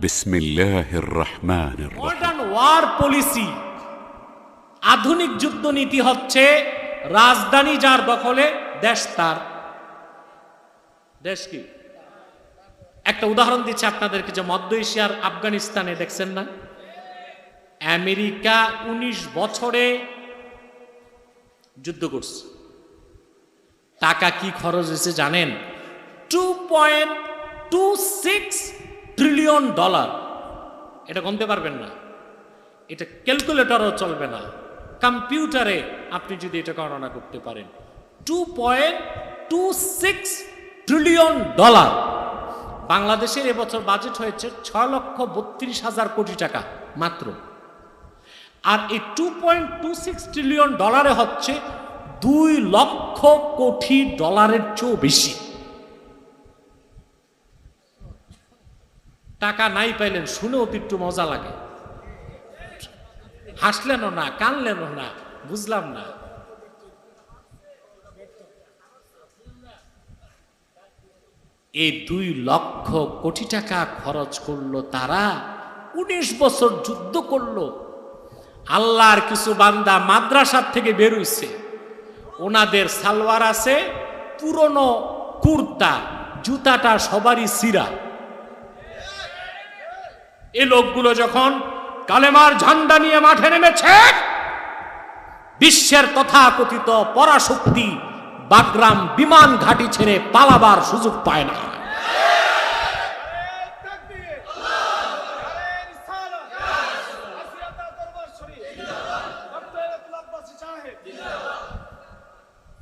বিসমিল্লাহির রহমানির রহিম। Modern war policy, আধুনিক যুদ্ধনীতি হচ্ছে রাজধানী যার দখলে দেশ তার। দেশ কি? একটা উদাহরণ দিচ্ছি আপনাদেরকে, যে মধ্য এশিয়ার আফগানিস্তানে দেখছেন না, আমেরিকা 19 বছরে যুদ্ধ করছে। টাকা কি খরচ হয়েছে জানেন? $2.26 ট্রিলিয়ন। এটা গুনতে পারবেন না, এটা ক্যালকুলেটরও চলবে না, কম্পিউটারে আপনি যদি এটা গণনা করতে পারেন। $2.26 ট্রিলিয়ন। বাংলাদেশের এবছর বাজেট হয়েছে 6,32,000 কোটি টাকা মাত্র। আর এই $2.26 ট্রিলিয়ন হচ্ছে 2 লক্ষ কোটি ডলারের চেয়েও বেশি। টাকা নাই পাইলেন, শুনেও তো একটু মজা লাগে। হাসলেনও না, কানলেনও না, বুঝলাম না। এই 2 লক্ষ কোটি টাকা খরচ করলো তারা, 19 বছর যুদ্ধ করলো। আল্লাহর কিছু বান্দা মাদ্রাসার থেকে বের হইছে, ওনাদের সালোয়ার আছে পুরনো কুর্তা, জুতাটা সবারই ছিঁড়া। এই লোকগুলো যখন কালেমার ঝান্ডা নিয়ে মাঠে নেমেছে, বিশ্বের তথাকথিত পরাশক্তি বাগরাম বিমান ঘাঁটি ছেড়ে পালাবার সুযোগ পায় না।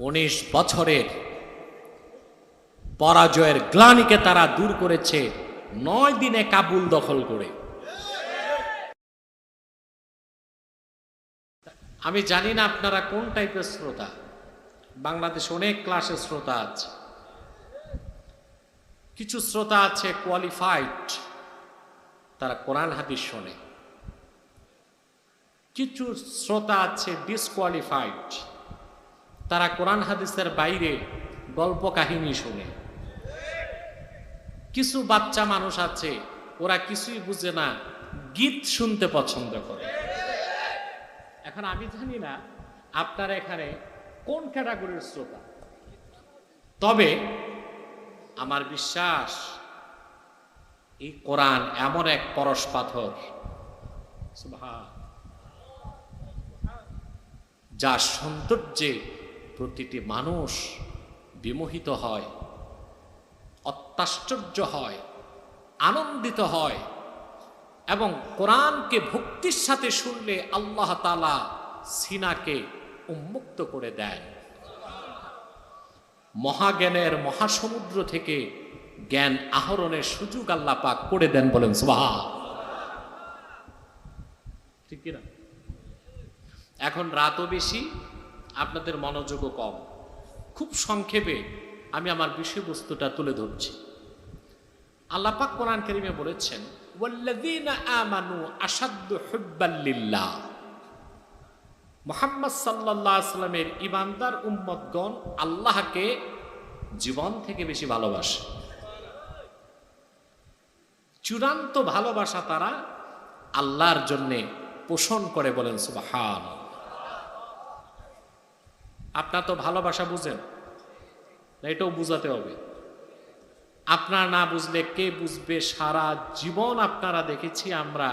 উনিশ বছরের পরাজয়ের গ্লানিকে তারা দূর করেছে 9 দিনে কাবুল দখল করে। আমি জানি না আপনারা কোন টাইপের শ্রোতা। বাংলাদেশে অনেক ক্লাসের শ্রোতা আছে। কিছু শ্রোতা আছে কোয়ালিফাইড, তারা কোরআন হাদিস শোনে। কিছু শ্রোতা আছে ডিসকোয়ালিফাইড, তারা কোরআন হাদিসের বাইরে গল্প কাহিনী শুনে। কিছু বাচ্চা মানুষ আছে, ওরা কিছুই বুঝে না, গীত শুনতে পছন্দ করে। এখন আমি জানি না আপনারা এখানে কোন ক্যাটাগরির শ্রোতা, তবে আমার বিশ্বাস এই কোরআন এমন এক পরশ পাথর যার সৌন্দর্যে প্রতিটি মানুষ বিমোহিত হয়, অত্যাশ্চর্য হয়, আনন্দিত হয়। এবং কোরআনকে ভক্তির সাথে শুনলে আল্লাহ তাআলা সিনাকে উন্মুক্ত করে দেয়। মহাজ্ঞানের মহাসমুদ্র থেকে জ্ঞান আহরণের সুযোগ আল্লাহ পাক করে দেন, বলেন সুবহান। ঠিক কিনা? এখন রাতও বেশি, আপনাদের মনোযোগও কম। খুব সংক্ষেপে আমি আমার বিষয়বস্তুটা তুলে ধরছি। আল্লাহ পাক কোরআন কারীমে বলেছেন, ওয়াল্লাযীনা আমানু আশাদ্দু হুব্বাল লিল্লাহ। মুহাম্মদ সাল্লাল্লাহু আলাইহি সাল্লামের ঈমানদার উম্মতগণ আল্লাহকে জীবন থেকে বেশি ভালোবাসে। চূড়ান্ত ভালোবাসা তারা আল্লাহর জন্যে পোষণ করে, বলেন সুবহান। আপনার তো ভালোবাসা বুঝেন না, এটাও বুঝাতে হবে। আপনারা না বুঝলে কে বুঝবে? সারা জীবন আপনারা দেখেছি আমরা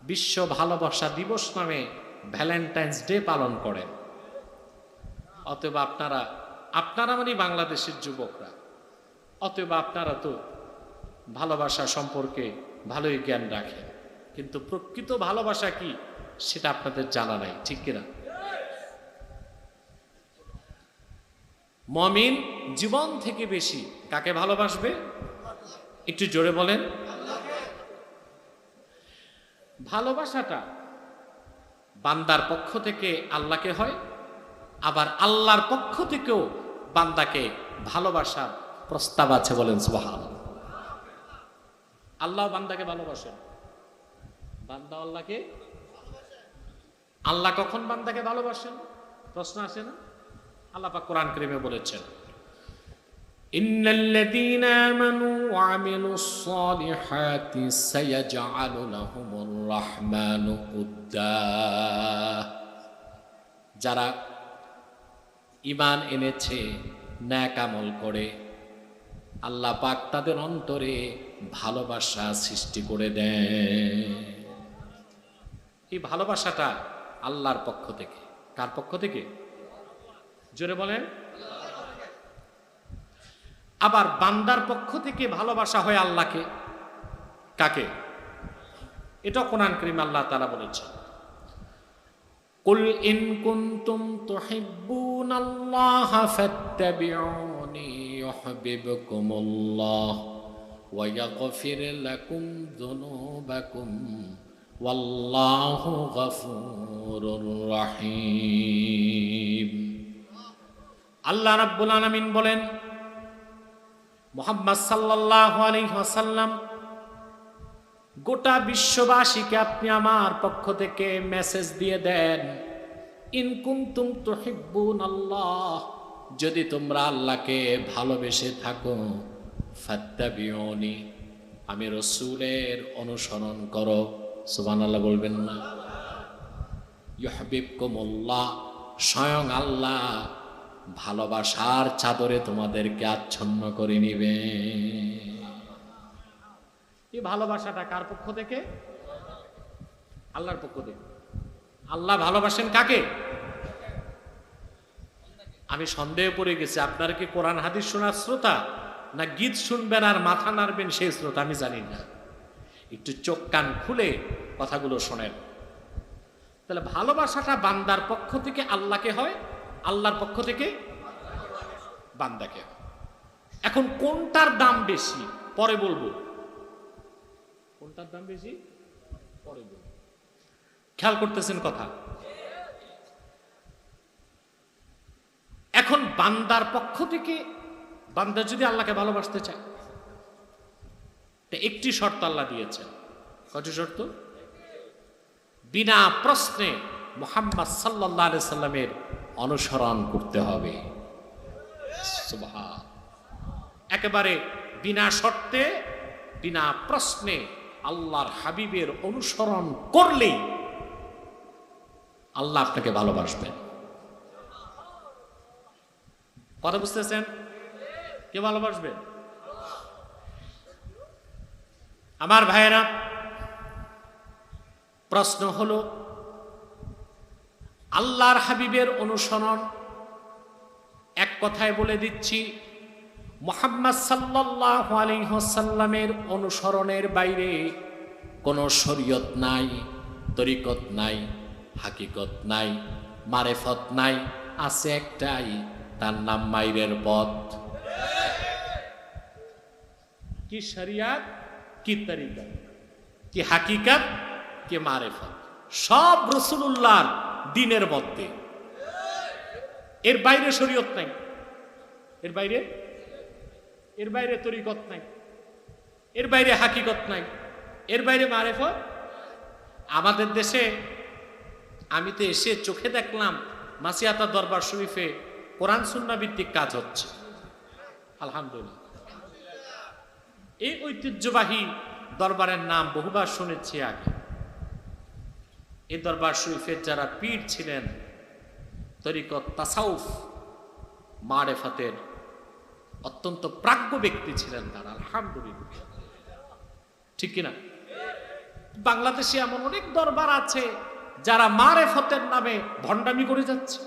বিশ্ব ভালোবাসা দিবস নামে ভ্যালেন্টাইন্স ডে পালন করেন। অতএব আপনারা মানে বাংলাদেশের যুবকরা, অতএব আপনারা তো ভালোবাসা সম্পর্কে ভালোই জ্ঞান রাখেন, কিন্তু প্রকৃত ভালোবাসা কি সেটা আপনাদের জানা নাই, ঠিক কিনা? মুমিন জীবন থেকে বেশি কাকে ভালোবাসবে? একটু জোরে বলেন। ভালোবাসাটা বান্দার পক্ষ থেকে আল্লাহকে হয়, আবার আল্লাহর পক্ষ থেকেও বান্দাকে ভালোবাসার প্রস্তাব আছে, বলেন সুবহান। আল্লাহ বান্দাকে ভালোবাসেন, বান্দা আল্লাহকে। আল্লাহ কখন বান্দাকে ভালোবাসেন? প্রশ্ন আসে না? আল্লাহ পাক কোরআন কারীমে বলেছেন, ইন্নাল্লাযীনা আমানু ওয়া আমিলুস সালিহাতি সায়াজআলু লাহুমুর রাহমানু উদ্দা। যারা ঈমান এনেছে, নেক আমল করে, আল্লাহ পাক তাদের অন্তরে ভালোবাসা সৃষ্টি করে দেন। এই ভালোবাসাটা আল্লাহর পক্ষ থেকে। কার পক্ষ থেকে? জোরে বলেন। আবার বান্দার পক্ষ থেকে ভালোবাসা হয় আল্লাহকে। কাকে? এটা কোরআন কারীমে আল্লাহ তাআলা বলেছেন, কুল ইন কুনতুম তুহিব্বুনাল্লাহা ফাত্তাবিউনি ইউহিব্বুকুমুল্লাহ ওয়া ইয়াগফির লাকুম যুনুবাকুম ওয়াল্লাহু গফুরুর রহিম। আল্লাহ রাব্বুল আলামিন বলেন, মুহাম্মদ সাল্লাল্লাহু আলাইহি ওয়াসাল্লাম, গোটা বিশ্ববাসীকে আপনি আমার পক্ষ থেকে মেসেজ দিয়ে দেন, ইন কুনতুম তুহিব্বুনাল্লাহ, যদি তোমরা আল্লাহকে ভালোবেসে থাকো, ফাত্তাবিউনি, আমি রাসূলের অনুসরণ করো। সুবহানাল্লাহ বলবেন না? ইউহিব্বুকুমুল্লাহ, স্বয়ং আল্লাহ ভালোবাসার চাদরে তোমাদেরকে আচ্ছন্ন করে নিবে। এই ভালোবাসাটা কার পক্ষ থেকে? আল্লাহর পক্ষ থেকে। আল্লাহ ভালোবাসেন কাকে? আমি সন্দেহে পড়ে গেছি, আপনারা কি কোরআন হাদিস শোনার শ্রোতা, না গীত শুনবেন আর মাথা নাড়বেন সেই শ্রোতা? আমি জানি না। একটু চোখ কান খুলে কথাগুলো শোনেন। তাহলে ভালোবাসাটা বান্দার পক্ষ থেকে আল্লাহকে হয়, আল্লাহর পক্ষ থেকে বান্দাকে হয়। এখন কোনটার দাম বেশি পরে বলবো। কোনটার দাম বেশি পরে বলবো। খেয়াল করতেছেন কথা? এখন বান্দার পক্ষ থেকে বান্দা যদি আল্লাহকে ভালোবাসতে চায়, একটি শর্ত আল্লাহ দিয়েছেন। কয়টি শর্ত? বিনা প্রশ্নে মুহাম্মদ সাল্লাল্লাহু আলাইহি সাল্লামের অনুসরণ করতে হবে। সুবহান। একেবারে বিনা শর্তে, বিনা প্রশ্নে আল্লাহর হাবিবের অনুসরণ করলেই আল্লাহ আপনাকে ভালোবাসবেন। কথা বুঝতেছেন? কে ভালোবাসবেন? আমার ভাইয়েরা, প্রশ্ন হলো, আল্লাহর হাবিবের অনুসরণ, এক কথায় বলে দিচ্ছি, মুহাম্মদ সাল্লাল্লাহু আলাইহি ওয়াসাল্লামের অনুসরণের বাইরে কোনো শরীয়ত নাই, তরিকত নাই, হাকিকত নাই, মারেফত নাই। আছে একটাই, তার নাম মাইরের পথ। কি শরিয়াত, কি তরিকত, কি হাকিকত, কি মারেফত, সব রাসূলুল্লাহর দ্বীনের মধ্যে। এর বাইরে শরীয়ত নাই, এর বাইরে তরিকত নাই, এর বাইরে হাকিকত নাই, এর বাইরে মারেফত। আমাদের দেশে আমি তো এসে চোখে দেখলাম মাসিয়াতা দরবার শরীফে কোরআন সুন্নাহ ভিত্তিক কাজ হচ্ছে। আলহামদুলিল্লাহ। এই ঐতিহ্যবাহী দরবারের নাম বহুবার শুনেছি আগে। এই দরবার শরীফের যারা পীর ছিলেন, তরিকত, তাসাউফ, মারেফাতের অত্যন্ত প্রাজ্ঞ ব্যক্তি ছিলেন তারা। আলহামদুলিল্লাহ। ঠিক কিনা? বাংলাদেশে এমন অনেক দরবার আছে যারা মারেফতের নামে ভণ্ডামি করে যাচ্ছে,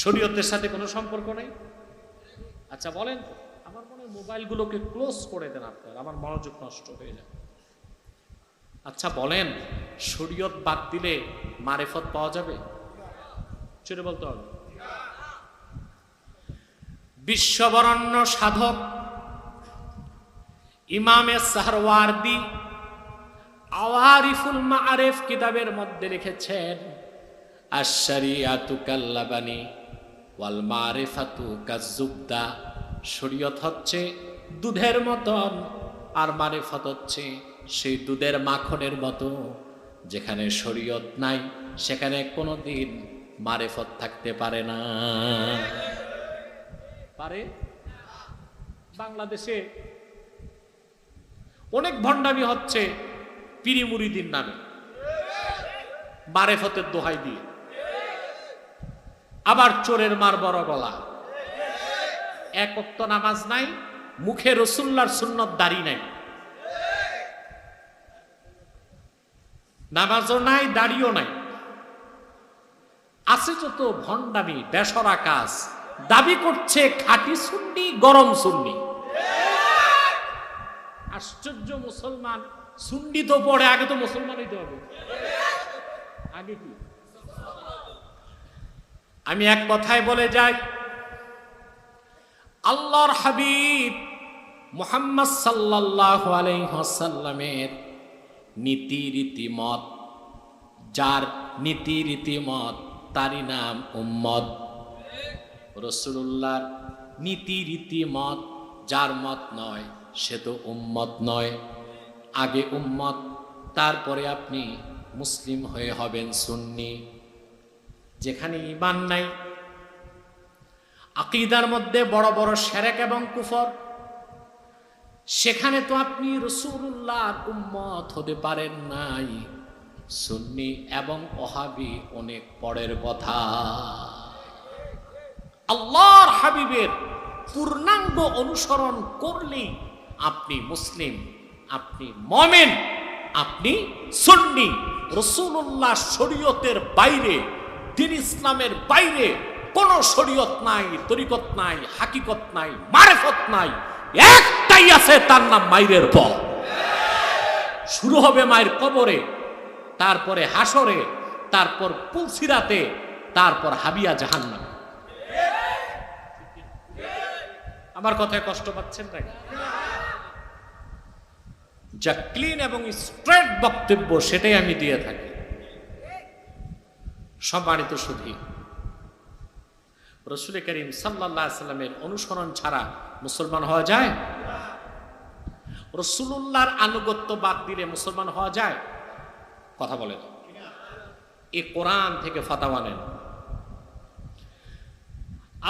শরীয়তের সাথে কোনো সম্পর্ক নেই। আচ্ছা বলেন, আমার মনে হয় মোবাইলগুলোকে ক্লোজ করে দেন আপনার, আমার মনোযোগ নষ্ট হয়ে যায়। আচ্ছা বলেন, শরীয়ত বাদ দিলে মারেফত পাওয়া যাবে? সেটা বলতে হবে। বিশ্ববরণ্য সাধক ইমামে সাহরওয়ার্দী আওয়ারিফুল মাআরিফ কিতাবের মধ্যে লিখেছেন, আশ-শরিয়াতু কাল্লাবানি ওয়াল মারিফাতু কাযুবদা। শরীয়ত হচ্ছে দুধের মতন, আর মারিফত হচ্ছে সেই দুধের মাখনের মতো। যেখানে শরীয়ত নাই সেখানে কোনোদিন মারিফত থাকতে পারে না। পারে? বাংলাদেশে অনেক ভণ্ডামি হচ্ছে পীরি মুরিদির নামে, মারেফতের দোহাই দিয়ে। আবার চোরের মার বড় গলা, এক ওয়াক্ত নামাজ নাই, মুখে রাসূলুল্লাহর সুন্নত দাড়ি নাই, নামাজও নাই, দাড়িও নাই। আছে যত ভণ্ডামি, বেসরা কাজ, দাবি করছে খাঁটি সুন্নি, গরম সুন্নি। আশ্চর্য, মুসলমান সুন্নি তো পড়ে, আগে তো মুসলমান হইতে হবে। আগে কি? আমি এক কথায় বলে যাই, আল্লাহর হাবিব মুহাম্মদ সাল্লাল্লাহু আলাইহি ওয়াসাল্লামের নীতি রীতিমত, যার নীতি রীতিমত তারই নাম উম্মত। রাসূলুল্লাহর নীতি রীতিমত যার মত নয়, সে তো উম্মত নয়। আগে উম্মত, তারপরে আপনি মুসলিম হয়ে হবেন সুন্নি। যেখানে ঈমান নাই, আকীদার মধ্যে বড় বড় শিরক এবং কুফর, সেখানে তো আপনি রাসূলুল্লাহর উম্মত হতে পারেন নাই। সুন্নি এবং ওহাবি অনেক পরের কথা। আল্লাহর হাবিবের পূর্ণাঙ্গ অনুসরণ করলেই আপনি মুসলিম, আপনি মুমিন, আপনি সুন্নি। রাসূলুল্লাহ শরীয়তের বাইরে, দ্বীন ইসলামের বাইরে কোন শরীয়ত নাই, তরিকত নাই, হাকিকত নাই, মারিফত নাই। একটাই আছে, তার নাম মায়ের পথ। শুরু হবে মায়ের কবরে, তারপরে হাসরে, তারপর পুলসিরাতে, তারপর হাবিয়া জাহান্নাম। আমার কথায় কষ্ট পাচ্ছেন নাকি? যা ক্লিন এবং স্ট্রেট বক্তব্য, সেটাই আমি দিয়ে থাকি। সম্মানিত সুধী, রাসূল করিম সাল্লাল্লাহু আলাইহি সাল্লামের অনুসরণ ছাড়া মুসলমান হওয়া যায়? রাসূলুল্লাহর আনুগত্য বাদ দিলে মুসলমান হওয়া যায়? কথা বলেন। এই কোরআন থেকে ফাতাওয়া নেন।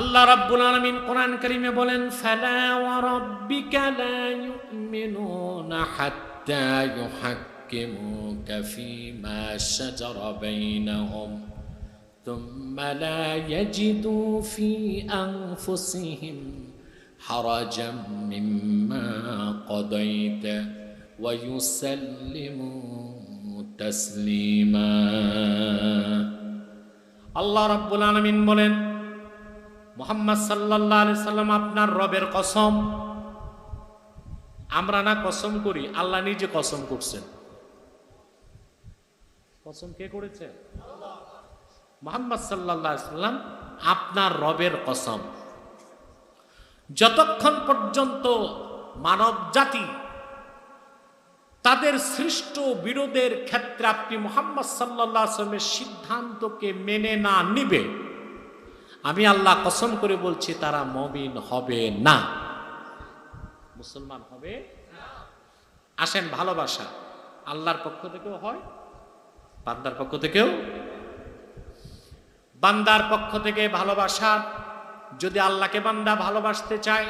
আল্লাহ রাব্বুল আলামিন কোরআন কারীমে বলেন, ফালা ওয়া রাব্বিকা লা ইউমিনুনা হাত্তা ইউহাক্কিমুকা ফীমা শাজারা বাইনাহুম থুম্মা লা ইয়াজিদু ফী আনফুসিহিম হারাজাম মিম্মা কাদাইতা ওয়া ইউসাল্লিমু তাসলিমা। আল্লাহ রাব্বুল আলামিন বলেন, মুহাম্মদ সাল্লাল্লাহু আলাইহি সাল্লাম আপনার রবের কসম। আমরা না কসম করি, আল্লাহ নিজে কসম করছেন। কসম কে করেছে? মুহাম্মদ সাল্লাল্লাহু আলাইহি সাল্লাম আপনার রবের কসম। যতক্ষণ পর্যন্ত মানব জাতি তাদের সৃষ্ট বিরোধের ক্ষেত্রে আপনি মুহাম্মদ সাল্লাল্লাহু আলাইহি সাল্লামের সিদ্ধান্তকে মেনে না নিবে, আমি আল্লাহ কসম করে বলছি, তারা মুমিন হবে না, মুসলমান হবে না। আসেন, ভালোবাসা আল্লাহর পক্ষ থেকেও হয়, বান্দার পক্ষ থেকেও। বান্দার পক্ষ থেকে ভালোবাসা, যদি আল্লাহকে বান্দা ভালোবাসতে চায়,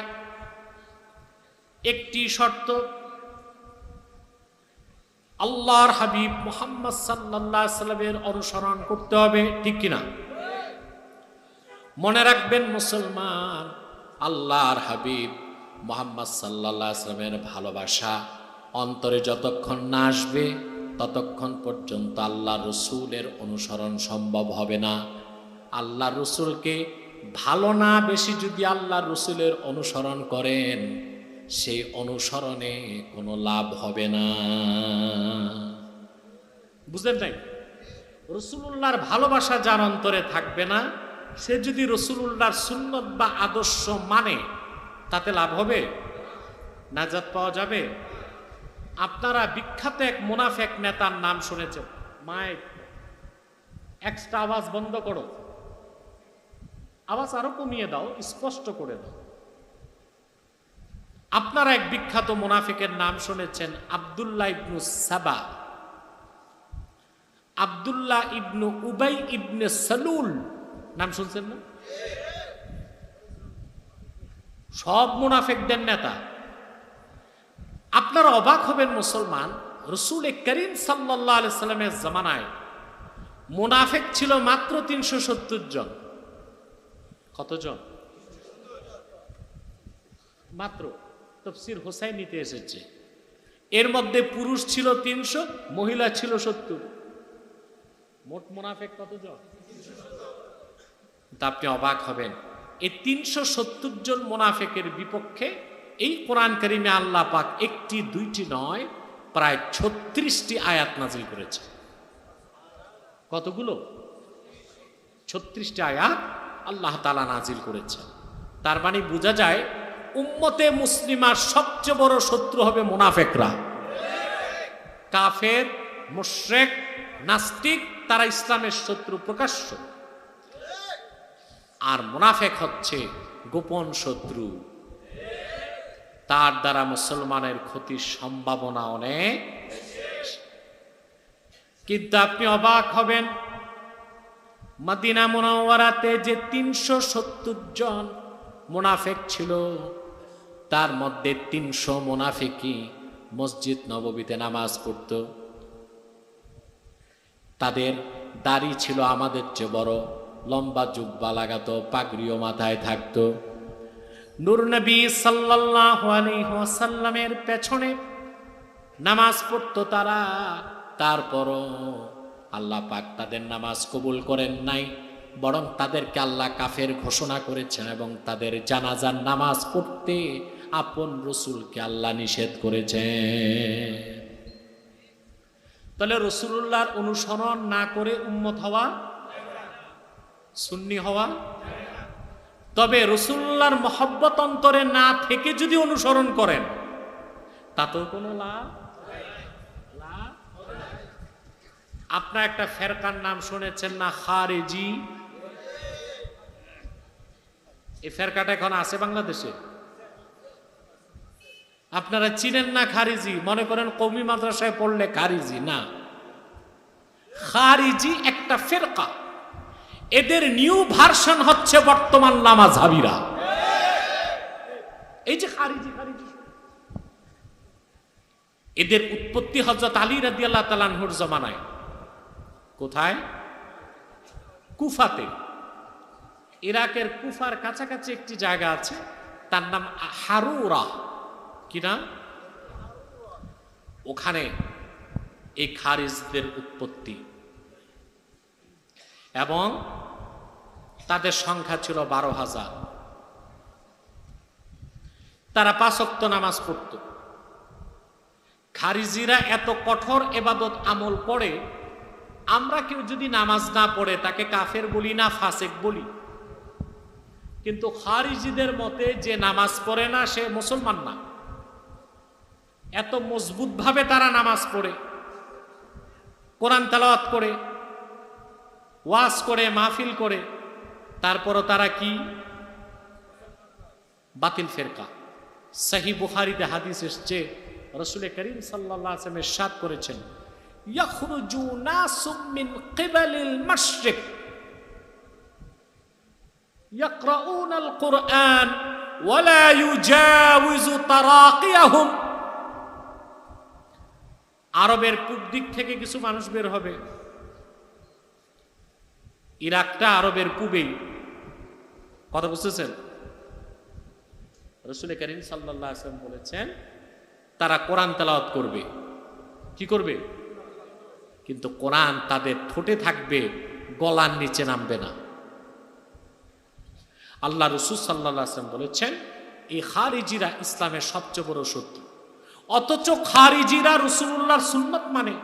একটি শর্ত, আল্লাহর হাবিব মুহাম্মদ সাল্লাল্লাহু আলাইহি সাল্লামের অনুসরণ করতে হবে, ঠিক কিনা? মনে রাখবেন মুসলমান, আল্লাহর হাবিব মুহাম্মদ সাল্লাল্লাহু আলাইহি সাল্লামের ভালোবাসা অন্তরে যতক্ষণ না আসবে, ততক্ষণ পর্যন্ত আল্লাহ রসুলের অনুসরণ সম্ভব হবে না। আল্লাহ রসুলকে ভালো না বেশি যদি আল্লাহ রসুলের অনুসরণ করেন, সেই অনুসরণে কোনো লাভ হবে না। বুঝলেন নাই? রাসূলুল্লাহর ভালোবাসা যার অন্তরে থাকবে না, সে যদি রাসূলুল্লাহর সুন্নত বা আদর্শ মানে, তাতে লাভ হবে? নাজাত পাওয়া যাবে? আপনারা বিখ্যাত এক মুনাফিক নেতার নাম শুনেছেন। মাইক এক্সট্রা আওয়াজ বন্ধ করো, আওয়াজ আরো কমিয়ে দাও, স্পষ্ট করে দাও। আপনারা এক বিখ্যাত মুনাফিকের নাম শুনেছেন, আব্দুল্লাহ ইবনু সাবা, আব্দুল্লাহ ইবনু উবাই ইবনে সালুল, নাম শুনছেন না? সব মুনাফিকদের নেতা। আপনারা অবাক হবেন মুসলমান, রসুল করিম সাল্লাল্লাহু আলাইহি সাল্লামের জামানায় মুনাফিক ছিল মাত্র 370 জন। কতজন? মাত্র। তাফসীর হুসাইনিতে এসেছে এর মধ্যে পুরুষ ছিল 300, মহিলা ছিল 70। মোট মুনাফিক কতজন? তা আপনি অবাক হবেন, এই 370 জন মুনাফিকের বিপক্ষে এই কোরআন কারিমে আল্লাহ পাক একটি দুইটি নয়, প্রায় 36টি আয়াত নাজিল করেছে। কতগুলো? 36টি আয়াত আল্লাহ তাআলা নাজিল করেছে। তার মানে বোঝা যায় উম্মতে মুসলিমার সবচেয়ে বড় শত্রু হবে মুনাফিকরা। কাফের, মুশরিক, নাস্তিক তারা ইসলামের শত্রু প্রকাশ্য, আর মুনাফিক হচ্ছে গোপন শত্রু। তার দ্বারা মুসলমানের ক্ষতির সম্ভাবনা অনেক। কিন্তু আপনি অবাক হবেন, মদিনা মুনাওয়ারাতে যে 370 জন মুনাফিক ছিল, তার মধ্যে 300 মুনাফিকই মসজিদ নববীতে নামাজ পড়ত। তাদের দাড়ি ছিল আমাদের চেয়ে বড়, লম্বা জুব্বা লাগাতো, পাগড়িও মাথায় থাকতো। নূর নবী সাল্লাল্লাহু আলাইহি ওয়াসাল্লামের পেছনে নামাজ পড়তো তারা। তারপরও আল্লাহ পাক তাদের নামাজ কবুল করেন নাই, বরং তাদেরকে আল্লাহ কাফের ঘোষণা করেছেন এবং তাদের জানাজার নামাজ পড়তে আপন রসুলকে আল্লাহ নিষেধ করেছেন। তাহলে রসুলুল্লাহর অনুসরণ না করে উম্মত হওয়া, সুন্নি হওয়া। তবে রসুলুল্লাহর মহব্বত অন্তরে না থেকে যদি অনুসরণ করেন তাতেও কোনো লাভ। আপনার একটা ফেরকার নাম শুনেছেন না, খারিজি? এই ফেরকাটা এখন আছে বাংলাদেশে? আপনারা চিনেন না খারিজি? মনে করেন কওমি মাদ্রাসায় পড়লে খারিজি না। খারিজি একটা ফেরকা, এদের নিউ ভার্সন হচ্ছে বর্তমান নামাজহাবীরা। এই যে খারিজি, এদের উৎপত্তি হযরত আলী রাদিয়াল্লাহু তাআলা আনহুর জামানায়। কোথায়? কুফাতে। ইরাকের কুফার কাছাকাছি একটি জায়গা আছে, তার নাম হারুরা। কি নাম? ওখানে এই খারিজদের উৎপত্তি, এবং তাদের সংখ্যা ছিল 12,000। তারা 5 ওয়াক্ত নামাজ পড়ত। খারিজিরা এত কঠোর ইবাদত আমল করে, আমরা কেউ যদি নামাজ না পড়ে তাকে কাফের বলি না, ফাসিক বলি। কিন্তু খারিজিদের মতে যে নামাজ পড়ে না সে মুসলমান না। এত মজবুত ভাবে তারা নামাজ পড়ে, কোরআন তেলাওয়াত করে, ওয়াজ করে, মাহফিল করে, তারপরও তারা কি? বাতিল ফেরকা। সহিহ বুখারীতে হাদিস এসেছে, রাসূল করিম সাল্লাল্লাহু আলাইহি ওয়াসাল্লাম ইরশাদ করেছেন, ইয়াখরুজু নাসুম মিন কিবালিল মাশরিক ইয়াকরাউনাল কুরআন ওয়া লা ইউজাউযু তারাকিয়াহুম। আরবের পূব দিক থেকে কিছু মানুষ বের হবে। ইরাকটা আরবের পূবেই, কথা বুঝতেছেন? রাসূল করিম সাল্লাল্লাহু আলাইহি ওয়াসাল্লাম বলেছেন তারা কোরআন তেলাওয়াত করবে। কি করবে? কিন্তু কোরআন তাদের ঠোঁটে থাকবে, গলার নিচে নামবে না। আল্লাহ রাসূল সাল্লাল্লাহু আলাইহি ওয়াসাল্লাম বলেছেন এই খারিজিরা ইসলামের সবচেয়ে বড় শত্রু। অথচ খারিজিরা রাসূলুল্লাহর সুন্নাত মানে।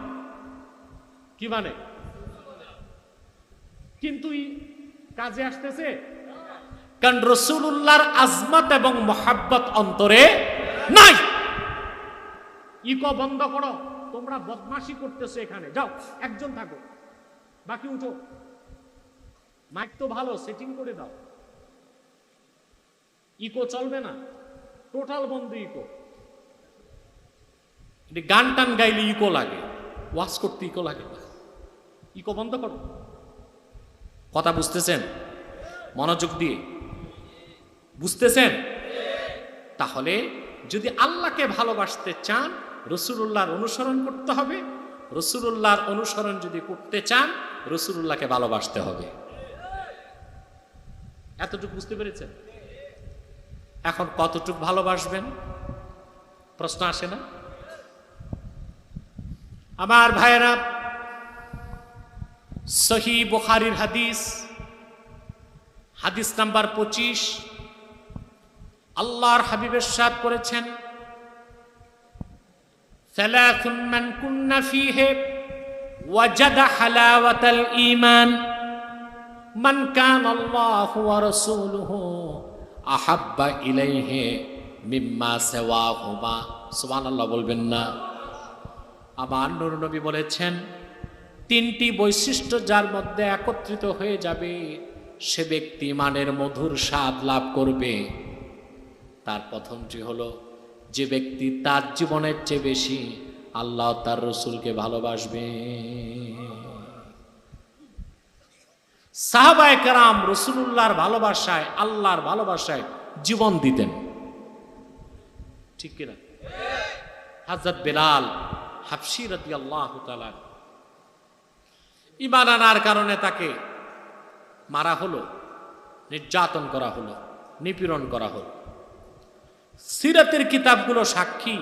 কি মানে? কিন্তু কাজে আসতেছে, কারণ রাসূলুল্লাহর আজমত এবং মহাব্বত অন্তরে নাই। ইকো বন্ধ করো, তোমরা বদমাশি করতেছো, এখানে যাও, একজন থাকো, বাকি উঠো। মাইক তো ভালো, সেটিং করে দাও। ইকো চলবে না, টোটাল বন্ধ ইকো। গান টান গাইলে ইকো লাগে, ওয়াজ করতে ইকো লাগে না। ইকো বন্ধ করো। কথা বুঝতেছেন? মনোযোগ দিয়ে বুঝতেছেন? তাহলে যদি আল্লাহকে ভালোবাসতে চান রাসূলুল্লাহর অনুসরণ করতে হবে, রাসূলুল্লাহর অনুসরণ যদি করতে চান রাসূলুল্লাহকে ভালোবাসতে হবে। এতটুকু বুঝতে পেরেছেন? এখন কতটুকু ভালোবাসবেন প্রশ্ন আসে না? আমার ভাইয়েরা, সহিহ বুখারীর হাদিস, হাদিস নাম্বার 25, আল্লাহর হাবিব ইরশাদ করেছেন, সালাসুন মান কুন্না ফীহি ওয়াজাদা হালাওয়াতাল ঈমান মান কানা আল্লাহু ওয়া রাসূলুহু আহাব্বা ইলাইহি মিম্মা সিওয়াহুমা। সুবহানাল্লাহ বলবেন না? আমার নূর নবী বলেছেন, তিনটি বৈশিষ্ট্য যার মধ্যে একত্রিত হয়ে যাবে সে ব্যক্তি ঈমানের মধুর স্বাদ লাভ করবে। তার প্রথমটি হলো, যে ব্যক্তি তার জীবনের চেয়ে বেশি আল্লাহ তার রসুলকে ভালোবাসবে। সাহাবায়ে কেরাম রাসূলুল্লাহর ভালোবাসায়, আল্লাহর ভালোবাসায় জীবন দিতেন, ঠিক কিনা? হযরত বেলাল হাবশী রাদিয়াল্লাহু তাআলা ঈমান আনার কারণে তাকে মারা হলো, নির্যাতন করা হলো, নিপীড়ন করা হলো। সিরাতের কিতাবগুলো সাক্ষী,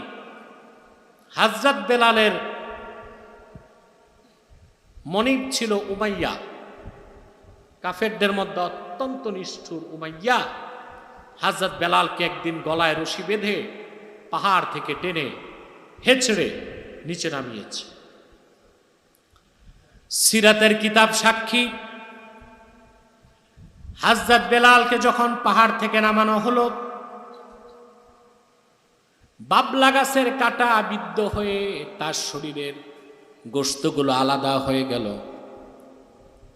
হযরত বেলালের মনিব ছিল উমাইয়া, কাফেরদের মধ্যে অত্যন্ত নিষ্ঠুর উমাইয়া হযরত বেলালকে একদিন গলায় রশি বেঁধে পাহাড় থেকে টেনে হেঁচড়ে নিচে নামিয়েছে। সিরাতের কিতাব সাক্ষী, হযরত বেলালকে যখন পাহাড় থেকে নামানো হলো, বাবলা গাছের কাঁটা বিদ্ধ হয়ে তার শরীরের গোশতগুলো আলাদা হয়ে গেল।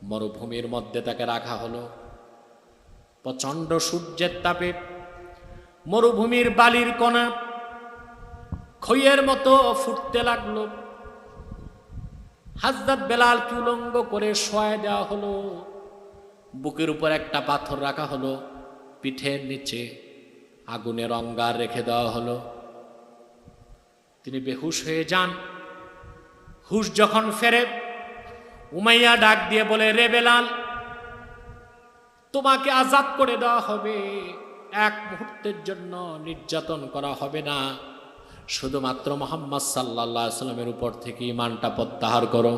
মরুভূমির মধ্যে তাকে রাখা হলো। প্রচন্ড সূর্যের তাপে মরুভূমির বালির কণা খইয়ের মতো ফুটতে লাগলো। হযরত বেলালকে উলঙ্গ করে শোয়ায় দেওয়া হলো, বুকের উপর একটা পাথর রাখা হলো, পিঠের নিচে আগুনের অঙ্গার রেখে দেওয়া হলো। তিনি বেহুশ হয়ে যান। হুশ যখন ফেরে, উমাইয়া ডাক দিয়ে বলে, রে বেলাল, তোমাকে আজাদ করে দেওয়া হবে, এক মুহূর্তের জন্য নির্যাতন করা হবে না, শুধুমাত্র মুহাম্মদ সাল্লাল্লাহু আলাইহি ওয়াসাল্লামের উপর থেকে ঈমানটা প্রত্যাহার করো।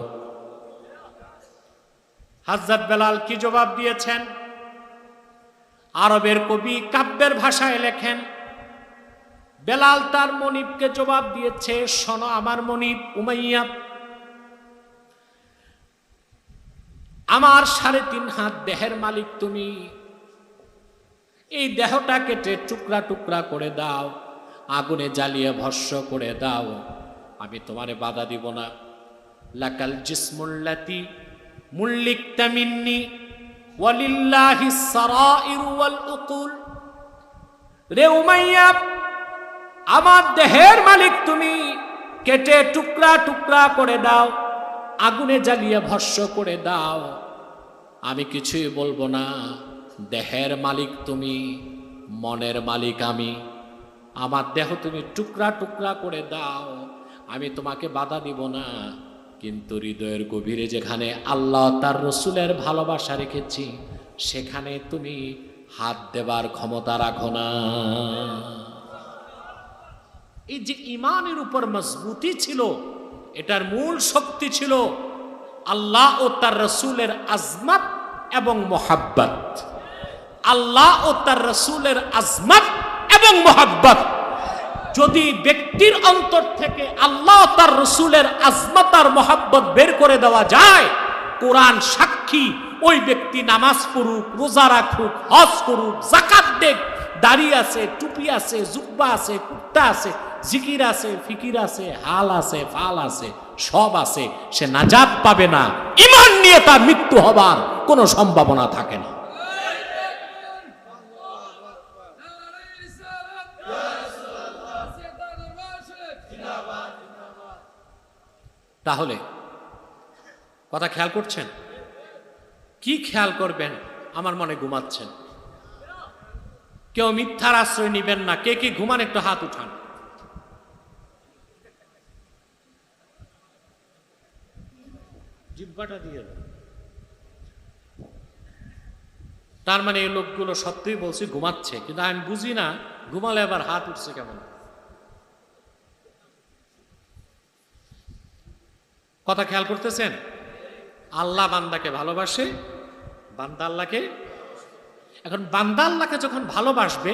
হযরত বেলাল কি জবাব দিয়েছেন? আরবের কবি কাব্যের ভাষায় লেখেন, বেলাল তার মনিবকে জবাব দিয়েছে, শোনো আমার মনিব উমাইয়া, আমার 3.5 হাত দেহের মালিক তুমি, এই দেহটা কেটে টুকরা টুকরা করে দাও, আগুনে জ্বালিয়ে ভস্ম করে দাও, আমি তোমারে বাধা দিব না। লাকাল জিসমুল্লাতি মুল্লিকতা মিন্নি ওয়ালিল্লাহিস সারাইরু ওয়াল উকুল। রে উমাইয়া, আমার দেহের মালিক তুমি, কেটে টুকরা টুকরা করে দাও, আগুনে জ্বালিয়ে ভস্ম করে দাও, আমি কিছুই বলবো না। দেহের মালিক তুমি, মনের মালিক আমি, আমার দেহ তুমি টুকরা টুকরা করে দাও, আমি তোমাকে বাধা দিব না। কিন্তু হৃদয়ের গভীরে যেখানে আল্লাহ তার রসুলের ভালোবাসা রেখেছি, সেখানে তুমি হাত দেবার ক্ষমতা রাখো না। এই যে ঈমানের উপর মজবুতি ছিল, এটার মূল শক্তি ছিল আল্লাহ ও তার রসুলের আজমত এবং মোহাব্বত। আল্লাহ ও তার রসুলের আজমত এবং মোহাব্বত যদি ব্যক্তির অন্তর থেকে আল্লাহ তার রসুলের আজমত আর মোহাব্বত বের করে দেওয়া যায়, কোরআন সাক্ষী, ওই ব্যক্তি নামাজ পড়ুক, রোজা রাখুক, হজ করুক, যাকাত দেখ, দাড়ি আছে, টুপি আছে, জুব্বা আছে, কুর্তা আছে, জিকির আছে, ফিকির আছে, হাল আছে, ফাল আছে, সব আছে, সে নাজাত পাবে না। ঈমান নিয়ে তার মৃত্যু হবার কোনো সম্ভাবনা থাকে না। তাহলে কথা খেয়াল করছেন? কি খেয়াল করবেন? আমার মনে ঘুমাচ্ছেন। কেউ মিথ্যার আশ্রয় নিবেন না। কে কি ঘুমান একটু হাত উঠান। জিহ্বাটা দিয়ে দাও। তার মানে এই লোকগুলো সত্যিই বলছি ঘুমাচ্ছে, কিন্তু আমি বুঝি না ঘুমালে আবার হাত উঠছে কেমন। কথা খেয়াল করতেছেন? আল্লাহ বান্দাকে ভালোবাসে, বান্দা আল্লাহকে। এখন বান্দা আল্লাহকে যখন ভালোবাসবে,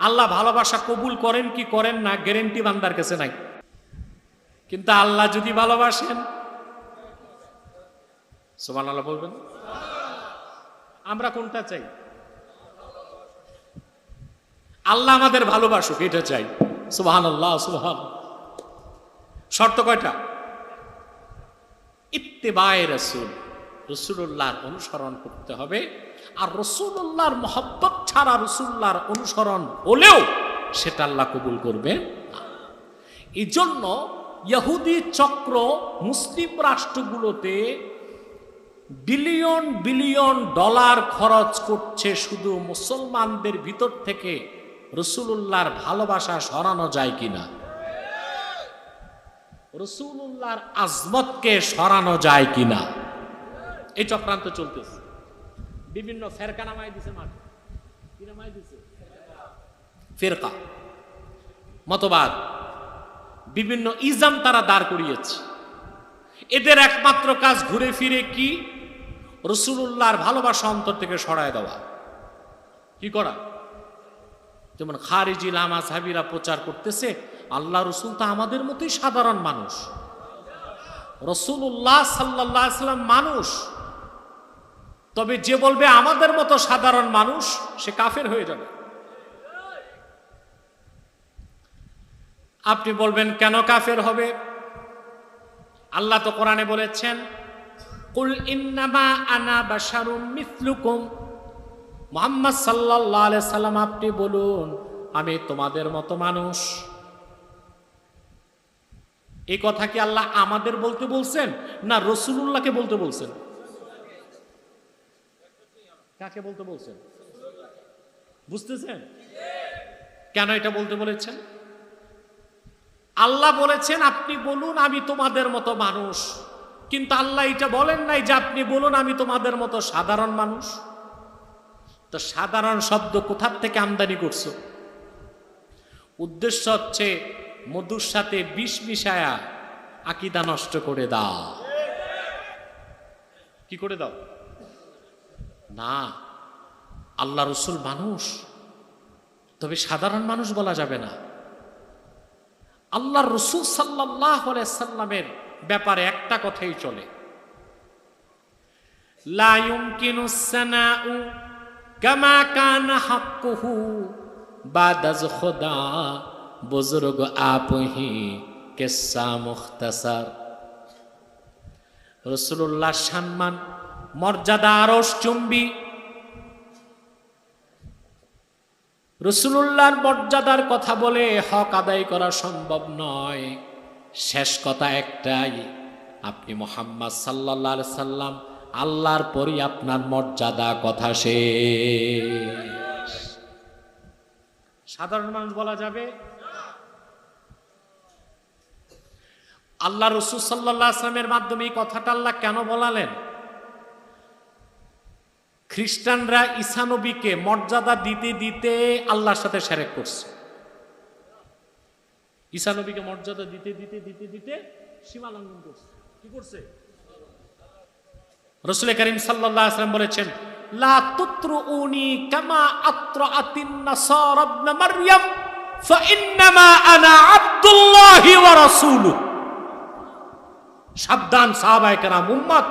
আল্লাহ ভালোবাসা কবুল করেন কি করেন না গ্যারেন্টি বান্দার কাছে নাই। কিন্তু আল্লাহ যদি ভালোবাসেন, সুবহানাল্লাহ বলবেন। আমরা কোনটা চাই? আল্লাহ আমাদের ভালোবাসুক এটা চাই। সুবহানাল্লাহ, সুবহানাল্লাহ। শর্ত কয়টা? ইত্তেবায়ে রাসূল, রাসূলুল্লাহর অনুসরণ করতে হবে। আর রাসূলুল্লাহর মহব্বত ছাড়া রাসূলুল্লাহর অনুসরণ হলেও সেটা আল্লাহ কবুল করবে না। এই জন্য ইহুদি চক্র মুসলিম রাষ্ট্রগুলোতে বিলিয়ন বিলিয়ন ডলার খরচ করছে শুধু মুসলমানদের ভিতর থেকে রাসূলুল্লাহর ভালোবাসা সরানো যায় কিনা, রাসূলুল্লাহর আজমতকে সরানো যায় কিনা। এই চক্রান্ত চলতেছে। বিভিন্ন ফেরকা নামাই দিছে, মাঠে কি নামাই দিছে? ফেরকা, মতবাদ, বিভিন্ন ইজাম তারা দাঁড় করিয়েছে। এদের একমাত্র কাজ ঘুরে ফিরে কি? রাসূলুল্লাহর ভালোবাসা অন্তর থেকে সরায় দেওয়া। কি করা? যেমন খারিজি লামা সাহাবীরা প্রচার করতেছে আল্লাহ রসুল তো আমাদের মতোই সাধারণ মানুষ। রাসূলুল্লাহ সাল্লাল্লাহু আলাইহি ওয়াসাল্লাম মানুষ, তবে যে বলবে আমাদের মতো সাধারণ মানুষ সে কাফের হয়ে যাবে। আপনি বলবেন কেন কাফের হবে? আল্লাহ তো কোরআনে বলেছেন, কুল ইন্নামা আনা বাশারুম মিসলুকুম। মুহাম্মদ সাল্লাল্লাহু আলাইহি সাল্লাম আপনি বলুন আমি তোমাদের মতো মানুষ। এই কথা কি আল্লাহ আমাদের বলতে বলছেন না রাসূলুল্লাহকে বলতে বলছেন? কাকে বলতে বলছেন? বুঝতেছেন কেন এটা বলতে বলেছেন? আল্লাহ বলেছেন আপনি বলুন আমি তোমাদের মতো মানুষ, কিন্তু আল্লাহ এটা বলেন নাই যে আপনি বলুন আমি তোমাদের মতো সাধারণ মানুষ। তো সাধারণ শব্দ কোথার থেকে আমদানি করছো? উদ্দেশ্য হচ্ছে মধুর সাথে বিষ মিশায়া আকীদা নষ্ট করে দাও। কি করে দাও? না, আল্লাহ রসুল মানুষ, তবে সাধারণ মানুষ বলা যাবে না। আল্লাহর রসুল সাল্লাল্লাহু আলাইহি সাল্লামের ব্যাপারে একটা কথাই চলে, লা ইউমকিনুস সানাউ কামা কানা হাক্কুহু বাদাজ খুদা বুজুর্গ আপহি কিসসা মুখতাসার। রাসূলুল্লাহর সম্মান মর্যাদা আরশ চুম্বি। রাসূলুল্লাহর মর্যাদার কথা বলে হক আদায় করা সম্ভব নয়। শেষ কথা একটাই, আপনি মুহাম্মদ সাল্লাল্লাহু আলাইহি সাল্লাম আল্লাহর পরই আপনার মর্যাদা, কথা শেষ। সাধারণ মানুষ বলা যাবে? আল্লাহ রাসূল সাল্লাল্লাহু আলাইহি সাল্লামের মাধ্যমে এই কথাটা আল্লাহ কেন বলালেন? খ্রিস্টানরা ঈসা নবীকে মর্যাদা দিতে দিতে আল্লাহর সাথে শিরক করছে। ঈসা নবীকে মর্যাদা দিতে দিতে দিতে দিতে সীমা লঙ্ঘন করছে। কি করছে? রাসূল করিম সাল্লাল্লাহু আলাইহি ওয়াসাল্লাম বলেছেন, লা তুতরুনি কামা আতরাতিন নাসারা ইবনে মারইয়াম ফাইন্নামা আনা আব্দুল্লাহি ওয়া রাসূলুহু। সাবধান সাহাবায়ে কেরাম, উম্মত,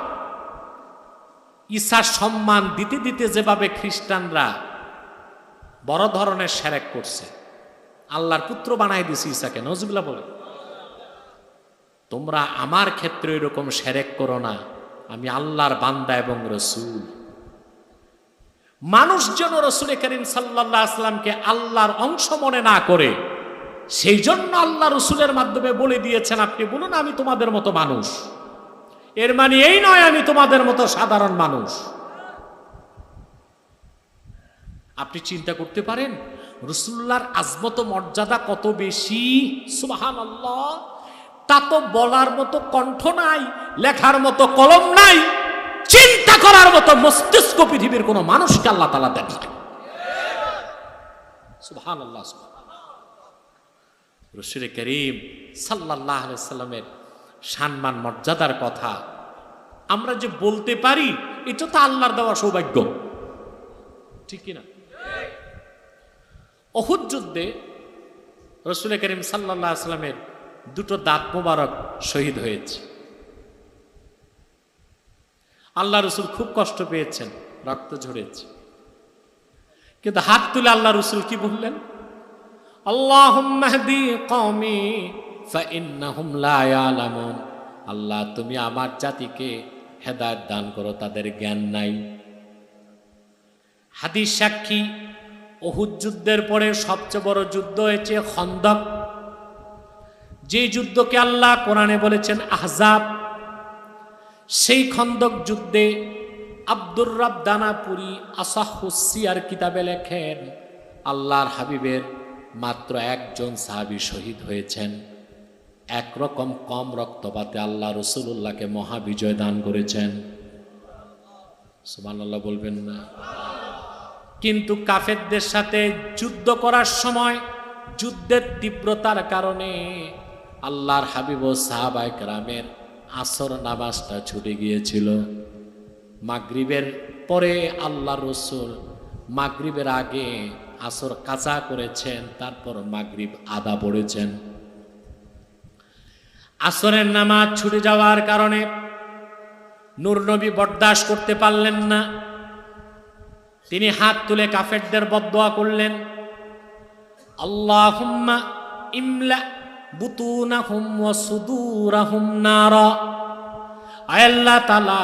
ঈসার সম্মান দিতে দিতে যেভাবে খ্রিস্টানরা বড় ধরনের শিরক করছে, আল্লাহর পুত্র বানাই দিয়েছে ঈসাকে, নাউজুবিল্লাহ বলে, তোমরা আমার ক্ষেত্রে এরকম শিরক করো না, আমি আল্লাহর বান্দা এবং রাসূল। মানুষ যেন রাসূল করিম সাল্লাল্লাহু আলাইহি ওয়াসাল্লামকে আল্লাহর অংশ মনে না করে, সেই জন্য আল্লাহ রাসূলের মাধ্যমে বলে দিয়েছেন আপনি বলুন আমি তোমাদের মতো মানুষ। এর মানে এই নয় আমি তোমাদের মতো সাধারণ মানুষ। আপনি চিন্তা করতে পারেন রাসূলুল্লাহর আজমত মর্যাদা কত বেশি, সুবহানাল্লাহ। তা তো বলার মতো কণ্ঠ নাই, লেখার মতো কলম নাই, চিন্তা করার মতো মস্তিষ্ক পৃথিবীর কোন মানুষকে আল্লাহ তাআলা দেন নাই। সুবহানাল্লাহ। রাসূল করিম সাল্লাল্লাহু আলাইহি ওয়াসাল্লামের সম্মান মর্যাদার কথা আমরা যে বলতে পারি, এটা তো আল্লাহর দেওয়া সৌভাগ্য, ঠিক কি না? উহুদ যুদ্ধে রাসূল করিম সাল্লাল্লাহু আলাইহি ওয়াসাল্লামের দুটো দাঁত মোবারক শহীদ হয়েছে। আল্লাহ রাসূল খুব কষ্ট পেয়েছেন, রক্ত ঝরেছে, কিন্তু হাত তুলে আল্লাহ রাসূল কি বললেন? আল্লাহুম্মা হদি কওমি ফাইন্নাহুম লা ইয়ালামুন। আল্লাহ, তুমি আমার জাতিকে হেদায়েত দান করো, তাদের জ্ঞান নাই। হাদিস সাক্ষী, উহুদ যুদ্ধের পরে সবচেয়ে বড় যুদ্ধ হয়েছে খন্দক, যে যুদ্ধকে আল্লাহ কোরআনে বলেছেন আহজাব। সেই খন্দক যুদ্ধে আব্দুর রব দানাপুরি আসাহুস সিয়ার কিতাবে লেখেন, আল্লাহর হাবিবের মাত্র একজন সাহাবী শহীদ হয়েছেন। একরকম কম রক্তপাতে আল্লাহ রাসূলুল্লাহকে মহাবিজয় দান করেছেন। সুবহানাল্লাহ বলবেন না? কিন্তু কাফেরদের সাথে যুদ্ধ করার সময় যুদ্ধের তীব্রতার কারণে আল্লাহর হাবিব ও সাহাবায়ে কেরামের আসর নামাজটা ছুটে গিয়েছিল। মাগরিবের পরে আল্লাহ রাসূল মাগরিবের আগে আসর কাজা করেছেন, তারপর মাগরিব আদা পড়েছেন। আসরের নামাজ ছুটে যাওয়ার কারণে নূর নবী বরদাস্ত করতে পারলেন না। তিনি হাত তুলে কাফেরদের বদদোয়া করলেন, আল্লাহুম্মা ইমলা বুতুনাহুম ওয়া সুদুরাহুম নারা। আয় আল্লাহ তাআলা,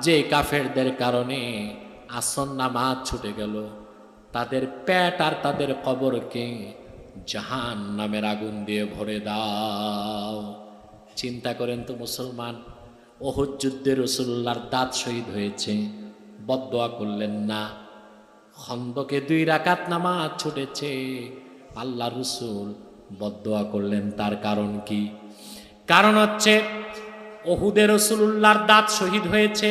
যে কাফেরদের কারণে আসর নামাজ ছুটে গেল, তাদের পেট আর তাদের কবরকে জাহান্নামের আগুন দিয়ে ভরে দাও। চিন্তা করেন তো মুসলমান, উহুদ যুদ্ধে রাসূলুল্লাহর দাঁত শহীদ হয়েছে, বদদোয়া করলেন না। খন্দকে 2 রাকাত নামাজ ছুটেছে, আল্লাহ রাসূল বদদোয়া করলেন। তার কারণ কি? কারণ হচ্ছে উহুদে রাসূলুল্লাহর দাঁত শহীদ হয়েছে,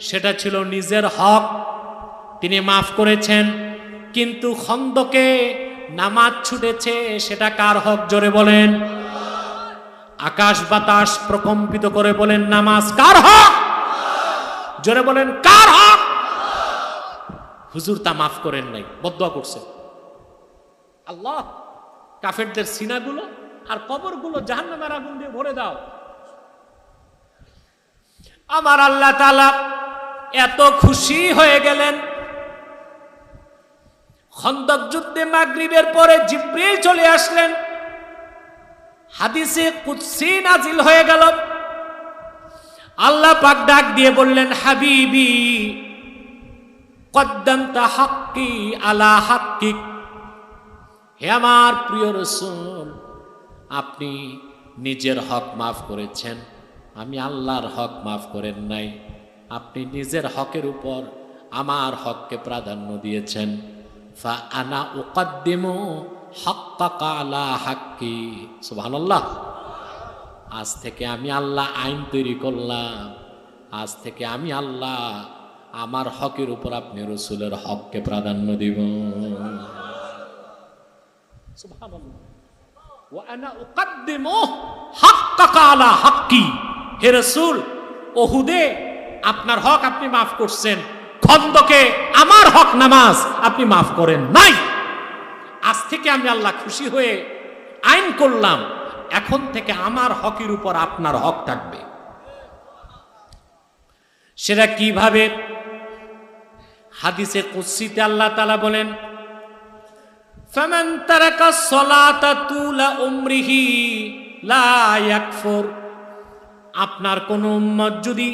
সেটা ছিল নিজের হক, তিনি মাফ করেছেন। কিন্তু খন্দকে নামাজ ছুটেছে, সেটা কার হক? জোরে বলেন। আকাশ বাতাস প্রকম্পিত করে বলেন, নামাজ কার হক? জোরে বলেন, কার হক? হুজুর তা মাফ করেন নাই, বদদোয়া করছেন। আল্লাহ, কাফেরদের সিনাগুলো আর কবরগুলো জাহান্নামের আগুন দিয়ে ভরে দাও। আমার আল্লাহ তাআলা এত খুশি হয়ে গেলেন, খন্দক যুদ্ধে মাগরিবের পরে জিবরিল চলে আসলেন, হাদিসে কুদসি নাজিল হয়ে গেল। আল্লাহ পাক ডাক দিয়ে বললেন, হাবিবি কদ্দামতা হাক্কি আলা হাক্কিক। হে আমার প্রিয় রাসূল, আপনি নিজের হক মাফ করেছেন, আমি আল্লাহর হক মাফ করেন নাই। আপনি নিজের হকের উপর আমার হককে প্রাধান্য দিয়েছেন। ফা আনা উকদ্দিমু হাক্কাকা আলা হাক্কি। সুবহানাল্লাহ। আজ থেকে আমি আল্লাহ আইন তৈরি করলাম, আজ থেকে আমি আল্লাহ আমার হকের উপর আপনি রাসূলের হককে প্রাধান্য দিব। সুবহানাল্লাহ। ওয়া আনা উকদ্দিমু হাক্কাকা আলা হাক্কি। হে রাসূল, উহুদে আপনার হক আপনি মাফ করছেন, খন্দকে আমার হক নামাজ আপনি মাফ করেন নাই। আজ থেকে আমি আল্লাহ খুশি হয়ে আইন করলাম, এখন থেকে আমার হকের উপর আপনার হক থাকবে। সেটা কিভাবে? হাদিসে কুদসিতে আল্লাহ তাআলা বলেন, ফামান তারাকা সলাতা তুলা উমরিহি লা ইয়াকফুর। আপনার কোন উম্মত যদি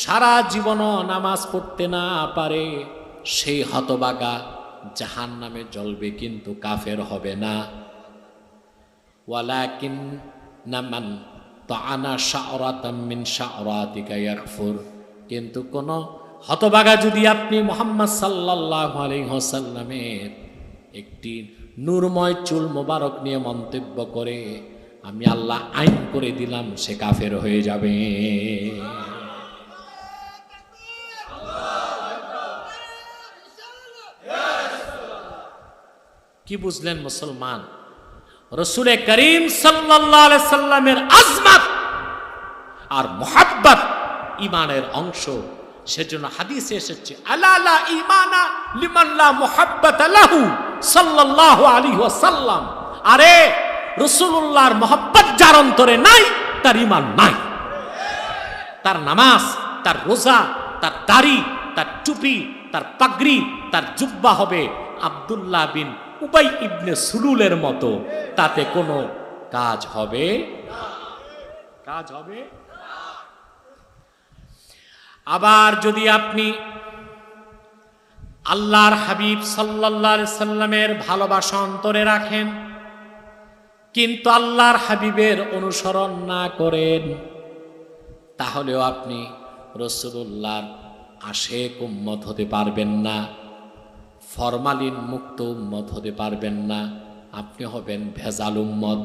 সারা জীবন নামাজ পড়তে না পারে, সেই হতভাগা জাহান্নামে জ্বলবে, কিন্তু কাফের হবে না। ওয়ালাকিন নামান তাআনা শা'রাতাম মিন শা'রাতিকা ইয়াকফুর। কিন্তু কোন হতভাগা যদি আপনি মুহাম্মদ সাল্লাল্লাহু আলাইহি ওয়াসাল্লামের একটি নূরময় চুল মোবারক নিয়ে মন্তব্য করে, আমি আল্লাহ আইন করে দিলাম সে কাফের হয়ে যাবে। কি বুঝলেন মুসলমান? রসুল করিম সাল্লাল্লাহু আলাইহি সাল্লামের আজমত আর মুহাব্বত ঈমানের অংশ। সেজন্য হাদিসে এসেছে, আলা লা ঈমানা লিমান লা মুহাব্বাতা লাহু সাল্লাল্লাহু আলাইহি ওয়াসাল্লাম। আরে রাসূলুল্লাহর মুহাব্বত যার অন্তরে নাই তার ঈমান নাই। তার নামাজ, তার রোজা, তার দাড়ি, তার টুপি, তার পাগড়ি, তার জুব্বা হবে আব্দুল্লাহ বিন উবাই ইবনে সুলুলের মতো, তাতে কোনো কাজ হবে কাজ হবে। আবার যদি আপনি আল্লাহর হাবিব সাল্লাল্লাহু আলাইহি সাল্লামের ভালোবাসা অন্তরে রাখেন, কিন্তু আল্লাহর হাবিবের অনুসরণ না করেন, তাহলেও আপনি রাসূলুল্লাহর আশেক উম্মত হতে পারবেন না, ফরমালিন মুক্ত উম্মত হতে পারবেন না। আপনি হবেন ভেজাল উম্মত।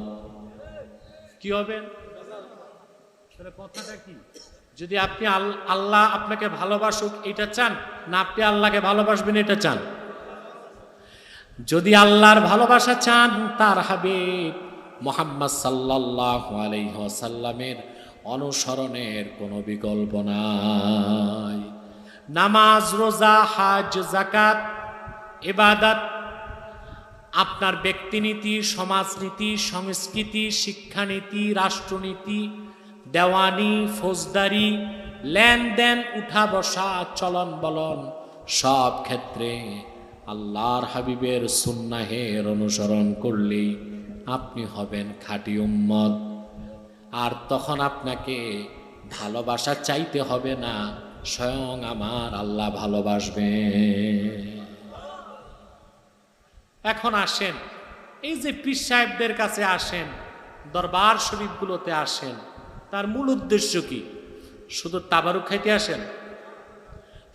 কি হবেন? কথাটা কি? যদি আপনি আল্লাহ আপনাকে ভালোবাসুক এটা চান, না আপনি আল্লাহকে ভালোবাসবেন এটা চান? যদি আল্লাহর ভালোবাসা চান, তার হাবিব মুহাম্মদ সাল্লাল্লাহু আলাইহি ওয়াসাল্লামের অনুসরণের কোনো বিকল্প নাই। নামাজ, রোজা, হজ, যাকাত, ইবাদত, আপনার ব্যক্তিনীতি, সমাজনীতি, সংস্কৃতি, শিক্ষানীতি, রাষ্ট্রনীতি, দেওয়ানি, ফৌজদারি, লেনদেন, উঠা বসা, চলন বলন, সব ক্ষেত্রে আল্লাহর হাবিবের সুন্নাহের অনুসরণ করলেই আপনি হবেন খাঁটি উম্মত। আর তখন আপনাকে ভালোবাসা চাইতে হবে না, স্বয়ং আমার আল্লাহ ভালোবাসবে। এখন আসেন, এই যে পীর সাহেবদের কাছে আসেন, দরবার শরীফগুলোতে আসেন, তার মূল উদ্দেশ্য কি? শুধু তাবারুক খাইতে আসেন?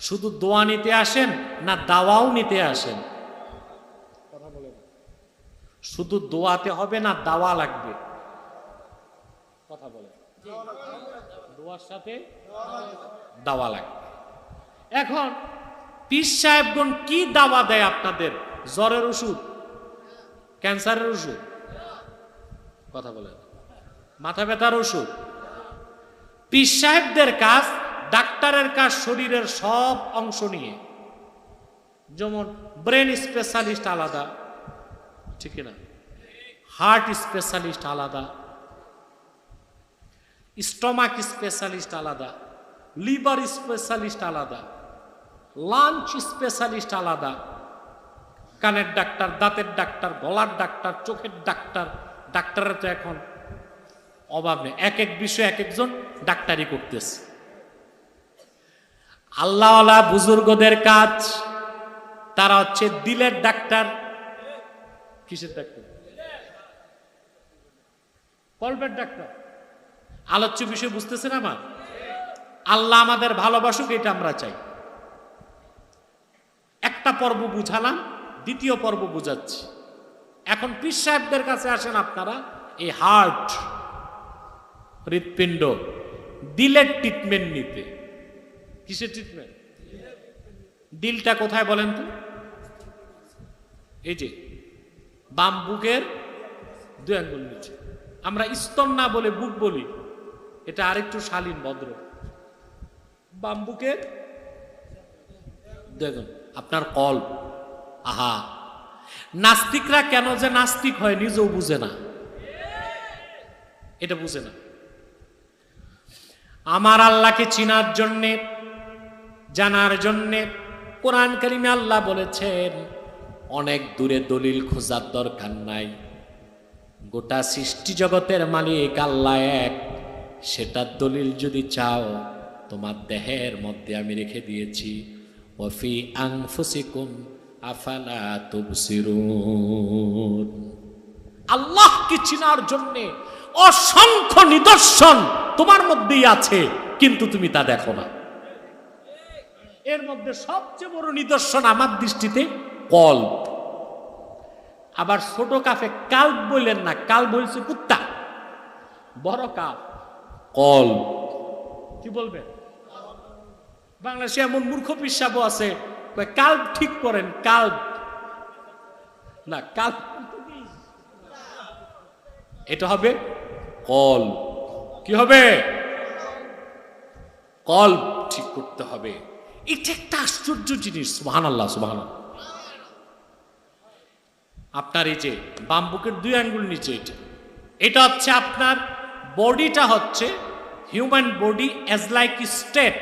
শুধু দোয়া নিতে আসেন, না দাওয়াও নিতে আসেন? কথা বলেন। শুধু দোয়াতে হবে না দাওয়া লাগবে? কথা বলেন। দোয়ার সাথে দাওয়া লাগবে। এখন পীর সাহেবগণ কি দাওয়া দেয় আপনাদের? জ্বরের ওষুধ, ক্যান্সারের ওষুধ, কথা বলেন, মাথা ব্যথার ওষুধ। পীর সাহেবদের কাজ, ডাক্তারের কাজ শরীরের সব অংশ নিয়ে, যেমন ব্রেন স্পেশালিস্ট আলাদা, ঠিক না? হার্ট স্পেশালিস্ট আলাদা, স্টমাক স্পেশালিস্ট আলাদা, লিভার স্পেশালিস্ট আলাদা, লাঞ্চ স্পেশালিস্ট আলাদা, কানের ডাক্তার, দাঁতের ডাক্তার, গলার ডাক্তার, চোখের ডাক্তার। ডাক্তারের তো এখন অভাব নেই, এক এক বিষয়ে এক একজন ডাক্তারি করতেছে। আল্লাহওয়ালা বুজুর্গদের কাজ, তারা হচ্ছে দিলের ডাক্তার। কিসের ডাক্তার? কলবের ডাক্তার। আলোচ্য বিষয় বুঝতেছেন আমার? আল্লাহ আমাদের ভালোবাসুক, এটা আমরা চাই। একটা পর্ব বুঝালাম, দ্বিতীয় পর্ব বুঝাচ্ছি। এখন পীর সাহেবদের কাছে আসেন আপনারা, এই হার্ট, হৃৎপিণ্ড, দিলের ট্রিটমেন্ট নিতে। কিসের ট্রিটমেন্ট? দিলটা কোথায় বলেন তো? এই যে বাম বুকের 2 আঙ্গুল নিচে। আমরা স্তন না বলে বুক বলি, এটা আরেকটু শালীন ভদ্র। বাম বুকের 2 আঙ্গুল, আপনার কল। আহা, নাস্তিকরা কেন যে নাস্তিক হয় নিজেও বুঝে না, এটা বুঝে না। আমার আল্লাহকে চিনার জন্যে, জানার জন্যে কোরআন কারিমে আল্লাহ বলেছেন, অনেক দূরে দলিল খোঁজার দরকার নাই। গোটা সৃষ্টি জগতের মালিক আল্লাহ এক, সেটার দলিল যদি চাও, তোমার দেহের মধ্যে আমি রেখে দিয়েছি। ওয়াফি আনফুসিকুম আফালা তুবসিরুন। আল্লাহকে চিনার জন্যে অসংখ্য নিদর্শন তোমার মধ্যেই আছে, কিন্তু তুমি তা দেখো না। এর মধ্যে সবচেয়ে বড় নিদর্শন আমার দৃষ্টিতে কল্প। আবার ছোট কাফে কাল্ব বললেন না, কাল্ব বলছে কুত্তা, বড় কাফ কল। কি বলবেন? বাংলাদেশে এমন মূর্খ পিসাবও আছে, কাল্ব ঠিক করেন, কাল্ব না, কাল্ব এটা হবে কল। কি হবে? কল ঠিক করতে হবে। এটা একটা আশ্চর্য জিনিস। সুবহানাল্লাহ, সুবহানাল্লাহ। আপনার এই যে বাম বুকের 2 আঙ্গুল নিচে, এটা হচ্ছে আপনার বডিটা হচ্ছে human body as like state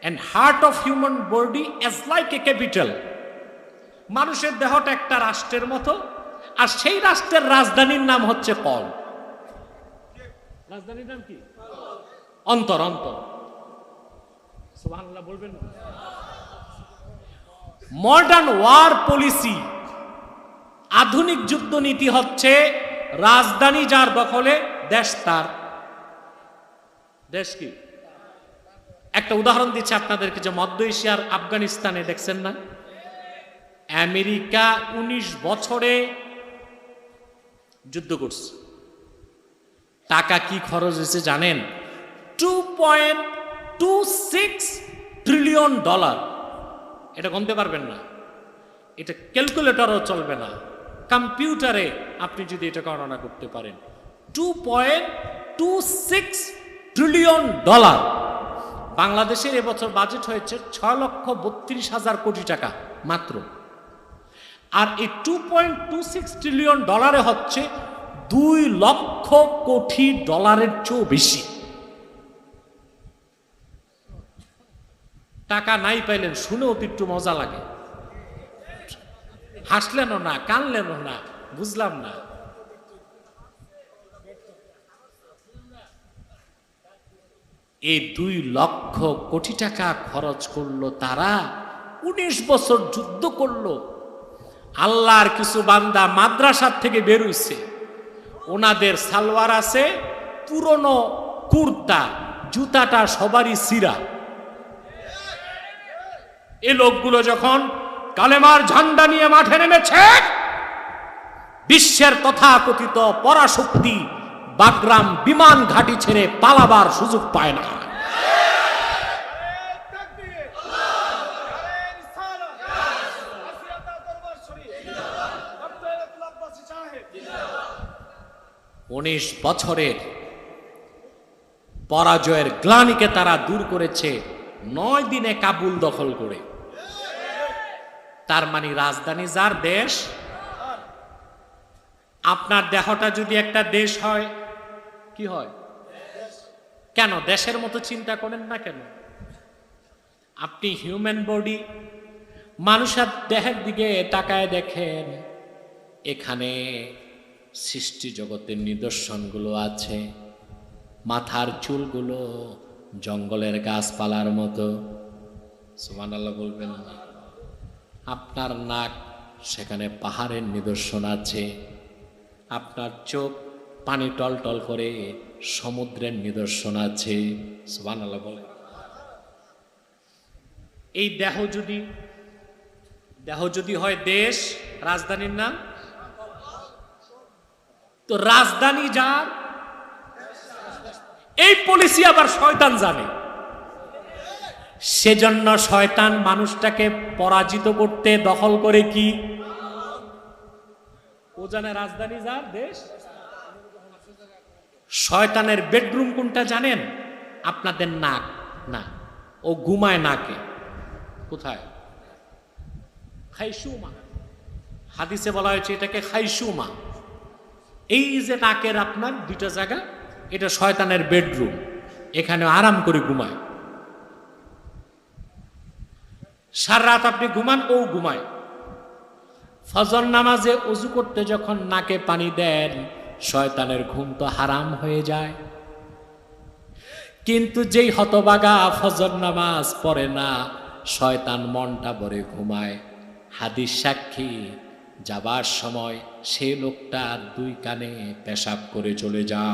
and heart of human body as like a capital. মানুষের দেহটা একটা রাষ্ট্রের মতো, আর সেই রাষ্ট্রের রাজধানীর নাম হচ্ছে কল। রাজধানীর নাম কি? অন্তর। অন্তর। সুবহানাল্লাহ বলবেন না? মডার্ন ওয়ার পলিসি, আধুনিক যুদ্ধনীতি হচ্ছে রাজধানী যার দখলে দেশ তার। দেশ কি? একটা উদাহরণ দিচ্ছি আপনাদেরকে, যে মধ্য এশিয়ার আফগানিস্তানে দেখছেন না, আমেরিকা 19 বছরে যুদ্ধ করছে। টাকা কি খরচ হয়েছে জানেন? $2.26 ট্রিলিয়ন। এটা গুনতে পারবেন না, এটা ক্যালকুলেটরও চলবে না, কম্পিউটারে আপনি যদি এটা গণনা করতে পারেন। $2.26 ট্রিলিয়ন। বাংলাদেশের এবছর বাজেট হয়েছে 6,32,000 কোটি টাকা মাত্র। আর এই $2.26 ট্রিলিয়ন হচ্ছে 2 লক্ষ কোটি ডলারের চেয়েও বেশি। টাকা নাই পাইলেন, শুনেও তো একটু মজা লাগে। হাসলেনও না, কানলেনও না, বুঝলাম না। এই 2 লক্ষ কোটি টাকা খরচ করলো তারা, 19 বছর যুদ্ধ করলো। আল্লাহর কিছু বান্দা মাদ্রাসার থেকে বের হইছে, ওনাদের সালোয়ার আছে পুরনো কুর্তা, জুতাটা সবারই ছিঁড়া। এই লোকগুলো যখন কালেমার ঝান্ডা নিয়ে মাঠে নেমেছে, বিশ্বের তথাকথিত পরাশক্তি বাগরাম বিমান ঘাঁটি ছেড়ে পালাবার সুযোগ পায় না। উনিশ বছরের পরাজয়ের গ্লানিকে তারা দূর করেছে 9 দিনে কাবুল দখল করে। তার মানে রাজধানী যার দেশ। আপনার দেহটা যদি একটা দেশ হয়, কি হয়? কেন দেশের মতো চিন্তা করেন না কেন? আপনি হিউম্যান বডি, মানুষের দেহের দিকে তাকায় দেখেন, এখানে সৃষ্টি জগতের নিদর্শনগুলো আছে। মাথার চুলগুলো জঙ্গলের গাছপালার মতো। সুবহানাল্লাহ বলবেন না? আপনার নাক, সেখানে পাহাড়ের নিদর্শন আছে। আপনার চোখ পানি টলটল করে, সমুদ্রের নিদর্শন আছে। সুবহানাল্লাহ বলেন। এই দেহ যদি হয় দেশ, রাজধানীর নাম তো রাজধানী যার, এই পলিসি আবার শয়তান জানে। সেজন্য শয়তান মানুষটাকে পরাজিত করতে দখল করে কি ও জানে রাজধানী যার দেশ। শয়তানের বেডরুম কোনটা জানেন? আপনাদের নাক না, ও ঘুমায় নাকে। কোথায়? খাইশুমা। হাদিসে বলা হয়েছে এটাকে খাইশুমা। এই যে নাকের আপনার 2টা জায়গা, এটা শয়তানের বেডরুম, এখানে আরাম করে ঘুমায়। সারা রাত আপনি ঘুমান, ও ঘুমায়। ফজর নামাজে ওযু করতে যখন নাকে পানি দেন, শয়তানের ঘুম তো হারাম হয়ে যায়। কিন্তু যেই হতবাগা ফজর নামাজ পড়ে না, শয়তান মনটা ভরে ঘুমায়। হাদিস সাক্ষী, যাবার সময় সে লোকটা 2 কানে পেশাব করে চলে যায়।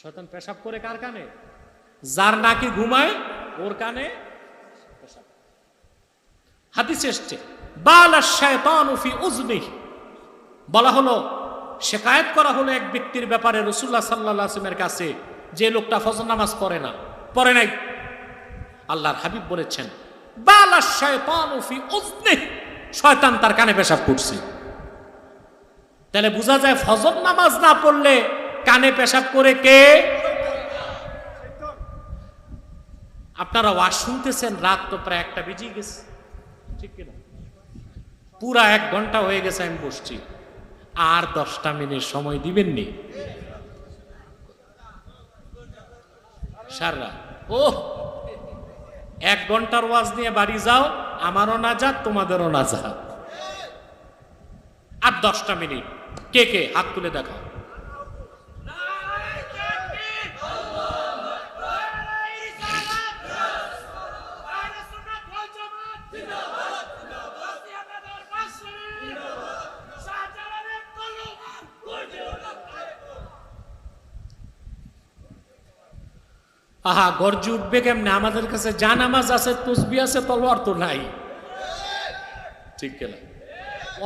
শয়তান পেশাব করে কার কানে? যার নাকি ঘুমায় ওর কানে পেশাব। হাদিসে এসেছে বালা শায়তানু ফি উযনিহি, বলা হলো, শিকায়েত করা হলো এক ব্যক্তির ব্যাপারে রাসূলুল্লাহ সাল্লাল্লাহু আলাইহি ওয়াসাল্লামের কাছে, যে লোকটা ফজর নামাজ পড়ে নাই। আল্লাহর হাবিব বলেছেন বালা শায়তানু ফি উযনিহি, শয়তান তার কানে পেশাব করছে। তাহলে বোঝা যায় ফজর নামাজ না পড়লে কানে পেশাব করে কে? আপনারা ওয়াজ শুনতেছেন, রাত তো প্রায় 1টা বেজে গেছে, ঠিক কিনা? পুরা 1 ঘন্টা হয়ে গেছে আমি বসছি, আর 10টা মিনিট সময় দিবেননি? সারা ও 1 ঘন্টার ওয়াজ নিয়ে বাড়ি যাও, আমারও না যাক তোমাদেরও না যাক। আর 10টা মিনিট কে কে হাত তুলে দেখাও। আহা, গর্জে উঠবে কেমনে? আমাদের কাছে যা নামাজ আছে, তসবিহ আছে, তলোয়ার তো নাই, ঠিক কিনা?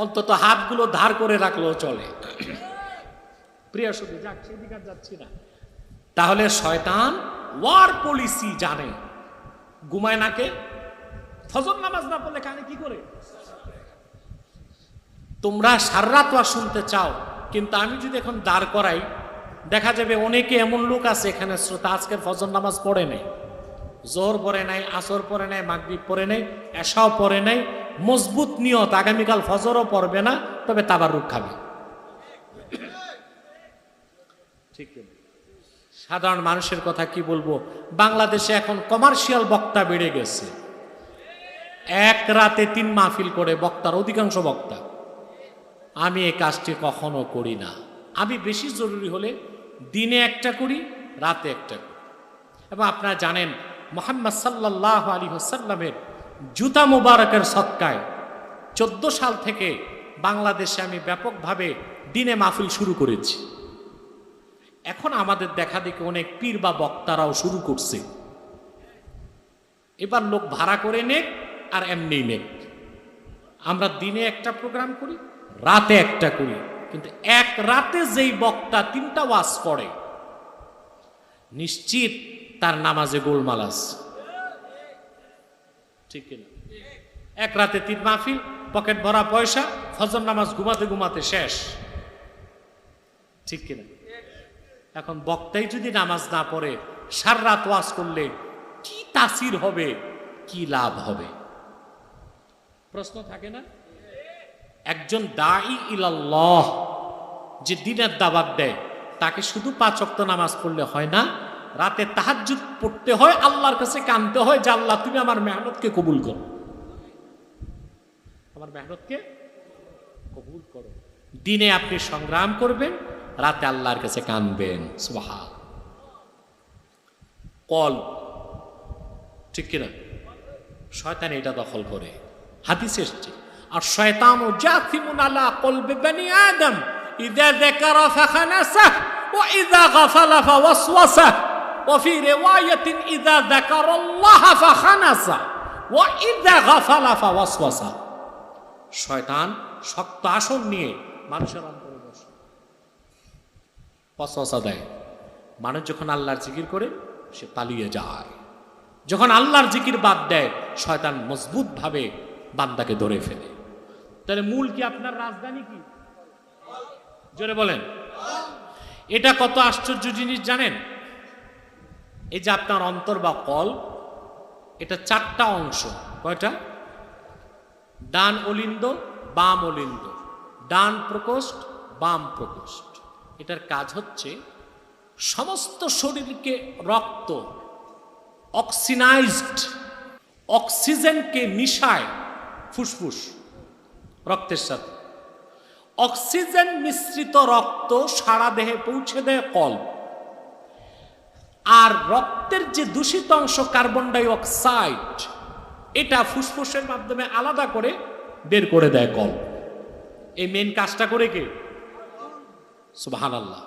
অন্তত হাতগুলো ধার করে রাখলেও চলে। প্রিয় সুধী, যাক সেদিকে যাচ্ছি না। তাহলে শয়তান ওয়ার পলিসি জানে। ঘুমায় নাকে, ফজর নামাজ না পড়লে কানে কি করে? তোমরা সারা রাত ওয়াজ শুনতে চাও, কিন্তু আমি যদি এখন দাঁড় করাই, দেখা যাবে অনেকে এমন লোক আছে এখানে শ্রোতা, আজকের ফজর নামাজ পড়ে নাই, জোহর পড়ে নাই, আসর পড়ে নাই, মাগরিব পড়ে নাই, এশাও পড়ে নাই, মজবুত নিয়ত আগামীকাল ফজরও পড়বে না, তবে তাবারুক খাবে। ঠিক, সাধারণ মানুষের কথা কি বলবো? বাংলাদেশে এখন কমার্শিয়াল বক্তা বেড়ে গেছে। 1 রাতে 3 মাহফিল করে বক্তার, অধিকাংশ বক্তা। আমি এই কাজটি কখনো করি না। আমি বেশি জরুরি হলে দিনে 1টা করি, রাতে 1টা করি। এবং আপনারা জানেন মুহাম্মদ সাল্লাল্লাহু আলাইহি ওয়াসাল্লামের জুতা মুবারকের সদকায় 14 সাল থেকে বাংলাদেশে আমি ব্যাপকভাবে দিনে মাহফিল শুরু করেছি। এখন আমাদের দেখা দেখি অনেক পীর বা বক্তারাও শুরু করছে। এবার লোক ভাড়া করে নেক আর এমনি নেক। আমরা দিনে 1টা প্রোগ্রাম করি, রাতে 1টা করি, কিন্তু 1 রাতে যেই বক্তা 3টা ওয়াজ পড়ে, নিশ্চিত তার নামাজে গোলমাল আছে, ঠিক কিনা? 1 রাতে 3 মাহফিল, পকেট ভরা পয়সা, ফজর নামাজ ঘুমাতে ঘুমাতে শেষ, ঠিক কিনা? এখন বক্তাই যদি নামাজ না পড়ে, সারা রাত ওয়াজ করলে কি তাসির হবে, কি লাভ হবে? প্রশ্ন থাকে না? একজন দাঈ ইলাল্লাহ যে দ্বীনের দাওয়াত দেয়, তাকে শুধু 5 ওয়াক্ত নামাজ পড়লে হয় না, রাতে তাহাজ্জুদ পড়তে হয়, আল্লাহর কাছে কাঁদতে হয় যে আল্লাহ তুমি আমার মেহনতকে কবুল করো, আমার মেহনতকে কবুল করো। দিনে আপনি সংগ্রাম করবেন, রাতে আল্লাহর কাছে কাঁদবেন। সুবহান। কল, ঠিক কিনা? শয়তান এটা দখল করে। হাদিসে এসেছে আর শয়তানু জাথিমুন আলা কলবি বনি আদম ইযা যাকারা ফাখানাসা ওয়া ইযা গাফালা ফাওয়াসওয়াসা ওয়া ফি রিওয়ায়াতিন ইযা যাকারাল্লাহ ফাখানাসা ওয়া ইযা গাফালা ফাওয়াসওয়াসা। শয়তান শক্ত আসন নিয়ে মানুষের অন্তরে বসে ওয়াসওয়াসা দেয়। মানুষ যখন আল্লাহর জিকির করে সে পালিয়ে যায়, যখন আল্লাহর জিকির বাদ দেয় শয়তান মজবুত ভাবে বান্দাকে ধরে ফেলে। তাহলে মূল কি? আপনার রাজধানী কি? জোরে বলেন। এটা কত আশ্চর্য জিনিস জানেন? এই যে আপনার অন্তর বা কল, এটা 4টা অংশ। কয়টা? ডান অলিন্দ, বাম অলিন্দ, ডান প্রকোষ্ঠ, বাম প্রকোষ্ঠ। এটার কাজ হচ্ছে সমস্ত শরীরকে রক্ত অক্সিনাইজড, অক্সিজেনকে মিশায় ফুসফুস রক্তের সাথে। অক্সিজেন মিশ্রিত রক্ত সারা দেহে পৌঁছে দেয় কল, আর রক্তের যে দূষিত অংশ কার্বন ডাই অক্সাইড, এটা ফুসফুসের মাধ্যমে আলাদা করে বের করে দেয় কল। এই মেন কাজটা করে কে? সুবহানাল্লাহ।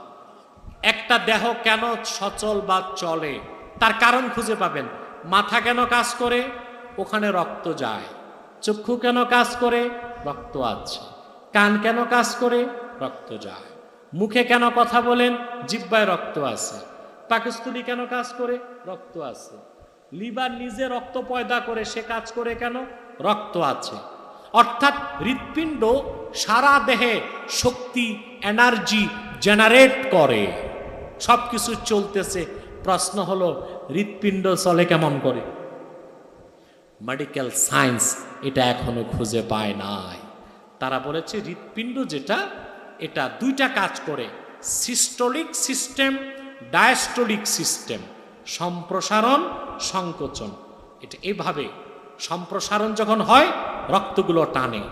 একটা দেহ কেন সচল বা চলে তার কারণ খুঁজে পাবেন। মাথা কেন কাজ করে? ওখানে রক্ত যায়। চক্ষু কেন কাজ করে? রক্ত আছে। কান কেন কাজ করে? রক্ত যায়। মুখে কেন কথা বলেন? জিহ্বায় রক্ত আছে। পাকস্থলী কেন কাজ করে? রক্ত আছে। লিভার নিজে রক্ত পয়দা করে, সে কাজ করে কেন? রক্ত আছে। অর্থাৎ হৃৎপিণ্ড সারা দেহে শক্তি, এনার্জি জেনারেট করে, সবকিছু চলতেছে। প্রশ্ন হলো হৃৎপিণ্ড চলে কেমন করে? মেডিকেল সায়েন্স এটা এখনো খুঁজে পায় নাই। তারা বলেছে হৃৎপিণ্ড যেটা, এটা দুইটা কাজ করে, সিস্টোলিক সিস্টেম, ডায়াস্টোলিক সিস্টেম, সম্প্রসারণ সংকোচন। এটা এভাবে সম্প্রসারণ যখন হয় রক্তগুলো টানে,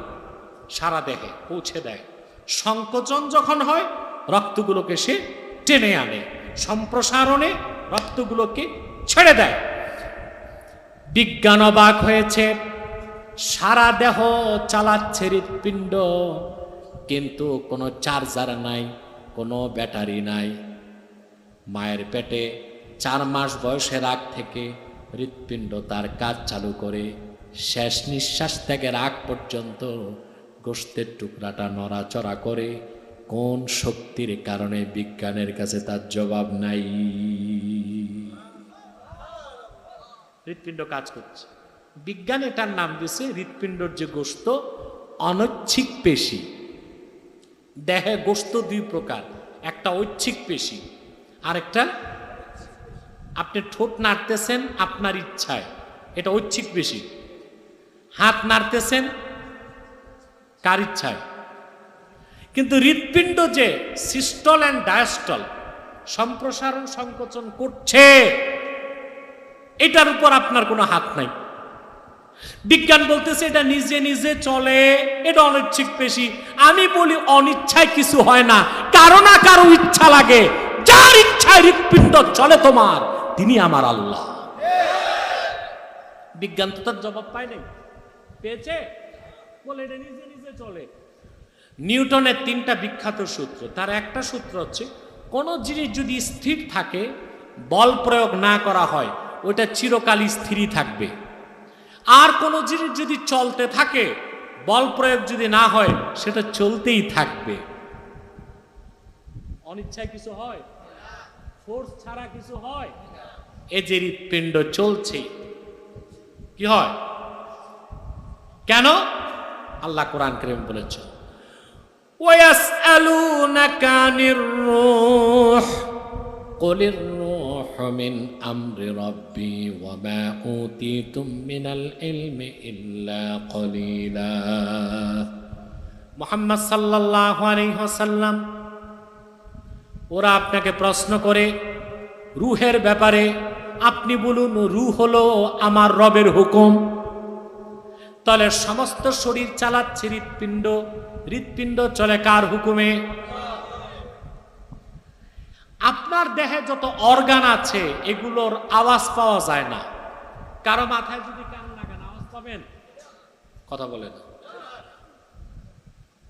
সারা দেহে পৌঁছে দেয়। সংকোচন যখন হয় রক্তগুলোকে সে টেনে আনে, সম্প্রসারণে রক্তগুলোকে ছেড়ে দেয়। বিজ্ঞান অবাক হয়েছে, সারা দেহ চালাচ্ছে হৃৎপিণ্ড, কিন্তু কোনো চার্জার নাই, কোনো ব্যাটারি নাই। মায়ের পেটে 4 মাস বয়সের আগ থেকে হৃৎপিণ্ড তার কাজ চালু করে, শেষ নিঃশ্বাস ত্যাগের আগ পর্যন্ত গোশতের টুকরাটা নড়াচড়া করে। কোন শক্তির কারণে? বিজ্ঞানের কাছে তার জবাব নাই। হৃৎপিণ্ড কাজ করছে। বিজ্ঞান এটার নাম দিয়েছে, হৃৎপিণ্ডর যে গোশত অনৈচ্ছিক পেশি। দেহে গোশত 2 প্রকার, একটা ঐচ্ছিক পেশি, আরেকটা আপনি ঠোঁট নাড়তেছেন আপনার ইচ্ছায়, এটা ঐচ্ছিক পেশি। হাত নাড়তেছেন কার ইচ্ছায়? কিন্তু হৃৎপিণ্ড যে সিস্টল অ্যান্ড ডায়াস্টল, সম্প্রসারণ সংকোচন করছে, এটার উপর আপনার কোনো হাত নাই। বিজ্ঞান বলতেছে এটা নিজে নিজে চলে, এটা অনৈচ্ছিক পেশি। আমি বলি অনিচ্ছায় কিছু হয় না, কারো না কারো ইচ্ছা লাগে। যার ইচ্ছায় হৃৎপিণ্ড চলে তোমার, তিনি আমার আল্লাহ। বিজ্ঞান তো তার জবাব পায় নাই, পেয়েছে? বলে এটা নিজে নিজে চলে। নিউটনের 3টা বিখ্যাত সূত্র, তার একটা সূত্র হচ্ছে কোন জিনিস যদি স্থির থাকে, বল প্রয়োগ না করা হয়, ওটা চিরকালই স্থিরই থাকবে। আর কোন জিনিস যদি চলতে থাকে, বল প্রয়োগ যদি না হয়, সেটা চলতেই থাকবে। অনিচ্ছায় কিছু হয়? ফোর্স ছাড়া কিছু হয়? এই যে হৃৎপিণ্ড চলছে, কি হয়? কেন? আল্লাহ কোরআন কারীম বলেছেন, ওয়াসআলুনাকা আনির রূহ কুলির রূহু মিন আমরি রাব্বি ওয়া মা উতীতুম মিনাল ইলমি ইল্লা কলিলা। মুহাম্মদ সাল্লাল্লাহু আলাইহি ওয়াসাল্লাম, ওরা আপনাকে প্রশ্ন করে রূহের ব্যাপারে, আপনি বলুন রূহ হলো আমার রবের হুকুম। তাহলে সমস্ত শরীর চালাচ্ছে হৃৎপিণ্ড, হৃৎপিণ্ড চলে কার হুকুমে? আপনার দেহে যত অর্গান আছে এগুলোর আওয়াজ পাওয়া যায় না। কারো মাথায় যদি কান লাগান আওয়াজ পাবেন? কথা বলে না।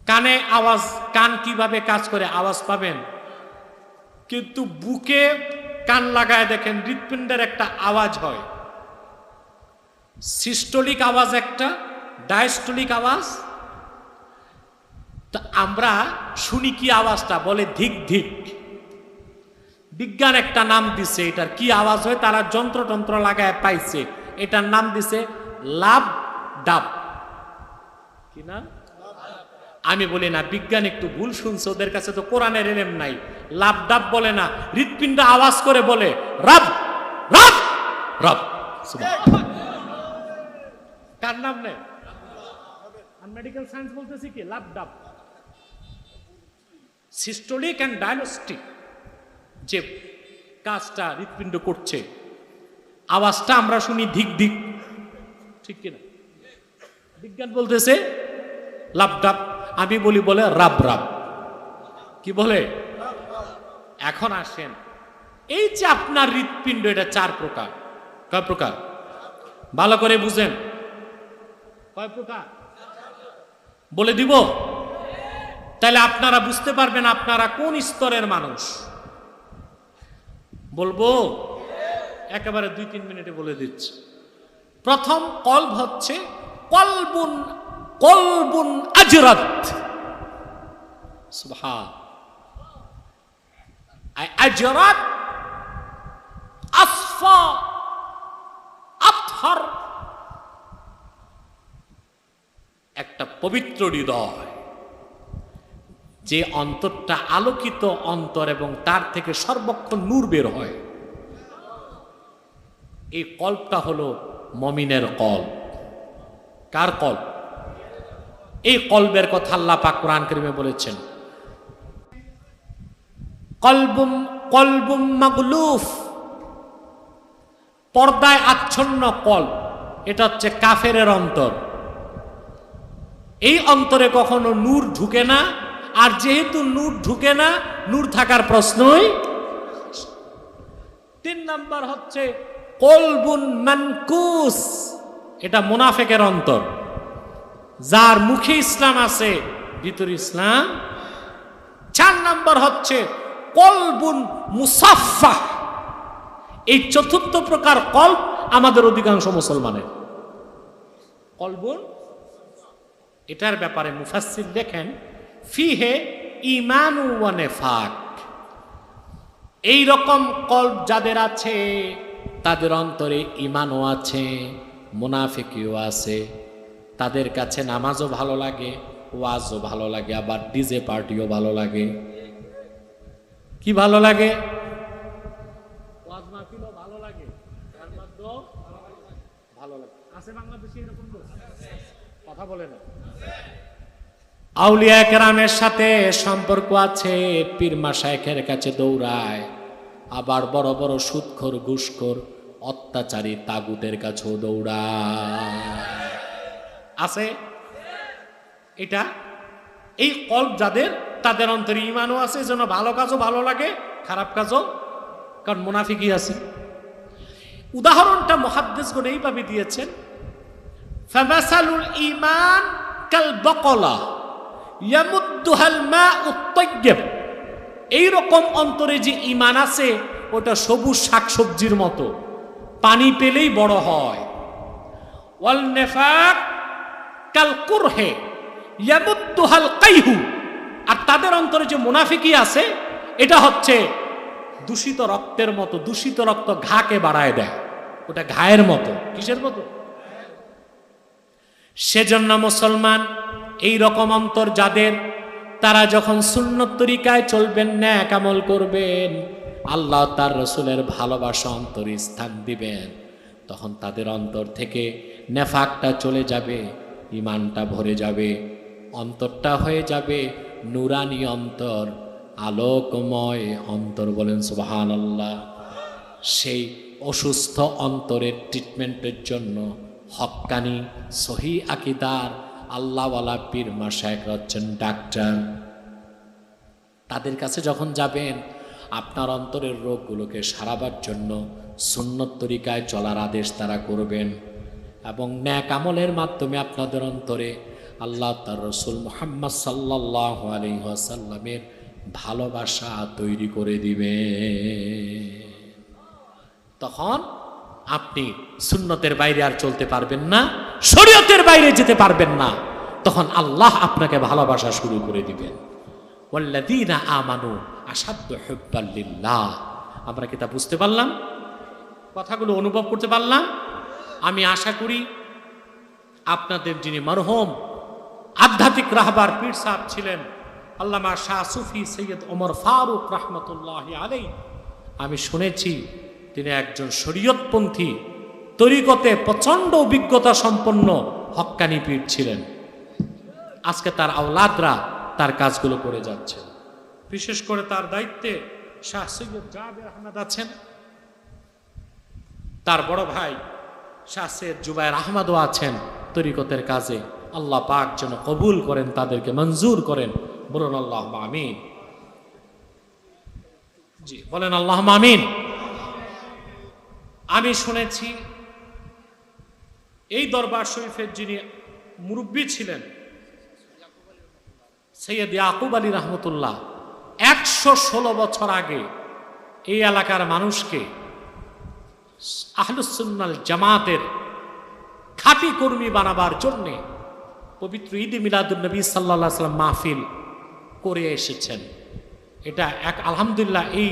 কানে আওয়াজ, কান কিভাবে কাজ করে আওয়াজ পাবেন? কিন্তু বুকে কান লাগায় দেখেন হৃৎপিণ্ডের একটা আওয়াজ হয়, সিস্টোলিক আওয়াজ একটা, ডায়াস্টোলিক আওয়াজ। তা আমরা শুনি কি আওয়াজটা? বলে ধিক ধিক। বিজ্ঞান একটা নাম দিছে, এটার কি আওয়াজ হয় তারা যন্ত্র লাগায় পাইছে, এটার নাম দিছে লাভ ডাব। কি নাম? আমি বলি না, বিজ্ঞান একটু ভুল শুনছে, ওদের কাছে তো কোরআনের ইলম নাই। লাভ ডাব বলে না, হৃৎপিণ্ড আওয়াজ করে বলে রব রব রব। কার নাম নেই? মেডিকেল সায়েন্স বলতেছি কি লাভ ডাব। সিস্টোলিক অ্যান্ড ডায়াস্টোলিক যে কাজটা হৃৎপিণ্ড করছে, আওয়াজটা আমরা শুনি ধিক ধিক, ঠিক কিনা? বিজ্ঞান বলতেছে লাভ ডাব, আমি বলি বলে রাব রাব। কি বলে? এখন আসেন, এই যে আপনার হৃৎপিণ্ড, এটা 4 প্রকার। কয় প্রকার? ভালো করে বুঝেন। কয় প্রকার বলে দিব? তাহলে আপনারা বুঝতে পারবেন আপনারা কোন স্তরের মানুষ। বলবো? একেবারে 2-3 মিনিটে বলে দিচ্ছি। প্রথম কল্ব হচ্ছে কলবুন কলবুন আজরাত, সুবহান, আজরাত আসফা আতহার, একটা পবিত্র হৃদয়, যে অন্তরটা আলোকিত অন্তর এবং তার থেকে সর্বক্ষণ নূর বের হয়। এই কল্পটা হলো মুমিনের কল্প। কার কল্প? এই কল্পের কথা আল্লাহ পাক কোরআন কারীমে বলেছেন, কলবুম কলবুম মাগলুফ, পর্দায় আচ্ছন্ন কল্প। এটা হচ্ছে কাফেরের অন্তর। এই অন্তরে কখনো নূর ঢুকে না, আর যেহেতু নূর ঢুকে না, নূর থাকার প্রশ্নই। 3 নাম্বার হচ্ছে কলবুন মানকুস, এটা মুনাফিকের অন্তর, যার মুখে ইসলাম আছে ভিতরে ইসলাম। 4 নাম্বার হচ্ছে কলবুন মুসাফফা, এই চতুর্থ প্রকার কল্প আমাদের অধিকাংশ মুসলমানের। কলবুন, এটার ব্যাপারে মুফাসসির দেখেন, ফিহে ঈমানু ওয়া নিফাক, এই রকম কল্প যাদের আছে তাদের অন্তরে ঈমানও আছে, মুনাফিকিও আছে। তাদের কাছে নামাজও ভালো লাগে, ওয়াজও ভালো লাগে, আবার ডিজে পার্টিও ভালো লাগে। কি ভালো লাগে? ওয়াজ মাহফিলও ভালো লাগে, গান বাদ্যও ভালো লাগে। আছে বাংলাদেশে এরকম লোক? কথা বলে না। আউলিয়া কেরামের সাথে সম্পর্ক আছে, পীর মাশায়েখের কাছে দৌড়ায়, আবার বড় বড় সুদখোর ঘুষখোর অত্যাচারী তাগুতের কাছেও দৌড়ায়। আছে এটা। এই কল্প যাদের, তাদের অন্তরে ঈমানও আছে, যেন ভালো কাজও ভালো লাগে, খারাপ কাজও, কারণ মুনাফিকই আছে। উদাহরণটা মুহাদ্দিসগণ এইভাবে দিয়েছেন, ফামাসালুল ঈমান কাল বাকলা ইয়ামুদ্দুহাল মাউত তাইয়্যিব, এই রকম অন্তরে যে ঈমান আছে ওটা সবুজ শাকসবজির মতো, পানি পেলেই বড় হয়। ওয়াল নিফাক কাল কুরহে ইয়ামুদ্দুহাল কাইহু, আর তাদের অন্তরে যে মুনাফিকি আছে এটা হচ্ছে দূষিত রক্তের মতো। দূষিত রক্ত ঘাকে বাড়ায় দেয়, ওটা ঘায়ের মতো। কিসের মতো? সেজন্য মুসলমান এই রকম অন্তর যাদের, তারা যখন সুন্নত তরিকায় চলবেন, নেক আমল করবেন, আল্লাহ তার রসুলের ভালোবাসা অন্তরে স্থান দিবেন, তখন তাদের অন্তর থেকে নেফাকটা চলে যাবে, ঈমানটা ভরে যাবে, অন্তরটা হয়ে যাবে নূরানি অন্তর, আলোকময় অন্তর। বলেন সুবহানাল্লাহ। সেই অসুস্থ অন্তরের ট্রিটমেন্টের জন্য হক্কানি সহি আকীদার আল্লাহওয়ালা পীর মাশায়েখরা হচ্ছেন ডাক্তার। তাদের কাছে যখন যাবেন, আপনার অন্তরের রোগগুলোকে সারাবার জন্য সুন্নত তরিকায় চলার আদেশ তারা করবেন, এবং নেক আমলের মাধ্যমে আপনাদের অন্তরে আল্লাহ তার রসুল মুহাম্মদ সাল্লাল্লাহু আলাইহি ওয়াসাল্লামের ভালোবাসা তৈরি করে দিবে। তখন আপনি সুন্নতের বাইরে আর চলতে পারবেন না, শরীয়তের বাইরে যেতে পারবেন না, তখন আল্লাহ আপনাকে ভালোবাসা শুরু করে দিবেন। ওয়াল্লাযীনা আমানু আশাদ্দু হুব্বাল লিল্লাহ। আমরা কি তা বুঝতে পারলাম? কথাগুলো অনুভব করতে পারলাম? আমি আশা করি আপনাদের যিনি মরহুম আধ্যাত্মিক রাহবার পীর সাহেব ছিলেন আল্লামা শাহ সুফি সৈয়দ ওমর ফারুক রাহমাতুল্লাহি আলাইহি, আমি শুনেছি তিনি একজন শরীয়তপন্থী, তরিকতে প্রচণ্ড অভিজ্ঞতা সম্পন্ন হক্কানি পীর ছিলেন। আজকে তার আওলাদরা তার কাজগুলো করে যাচ্ছে। বিশেষ করে তার দায়িত্বে শাহ সৈয়দ জাবের আহমদ আছেন, তার বড় ভাই শাহ সৈয়দ জুবায়ের আহমদও আছেন তরিকতের কাজে। আল্লাহ পাক যেন কবুল করেন, তাদেরকে মঞ্জুর করেন। বলুন আল্লাহুম্মা আমিন। জি বলেন আল্লাহুম্মা আমিন। আমি শুনেছি এই দরবার শরীফের যিনি মুরব্বী ছিলেন সৈয়দ ইয়াকুব আলী রহমতুল্লাহ, 116 বছর আগে এই এলাকার মানুষকে আহলুস সুন্নাহ জামাতের খাঁটি কর্মী বানাবার জন্যে পবিত্র ঈদে মিলাদুন নবী সাল্লাল্লাহু আলাইহি ওয়াসাল্লাম মাহফিল করে এসেছেন। এটা এক আলহামদুলিল্লাহ এই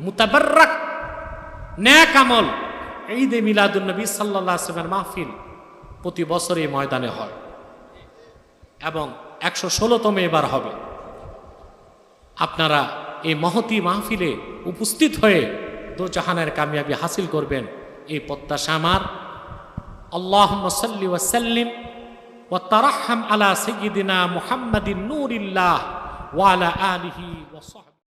মুতাবাররাক নেক আমল ঈদে মিলাদুন নবী সাল্লাল্লাহু আলাইহি ওয়াসাল্লামের মাহফিল প্রতি বছর এই ময়দানে হয় এবং 116তম এবার হবে। আপনারা এই মহতি মাহফিলে উপস্থিত হয়ে দোজাহানের কামিয়াবি হাসিল করবেন এই প্রত্যাশা আমার। আল্লাহুম্মা সাল্লি ওয়া সাল্লিম ওয়া তারাহহাম আলা সাইয়্যিদিনা মুহাম্মাদিন নূরিল্লাহ ওয়া আলা আলিহি ওয়া সাহবিহি।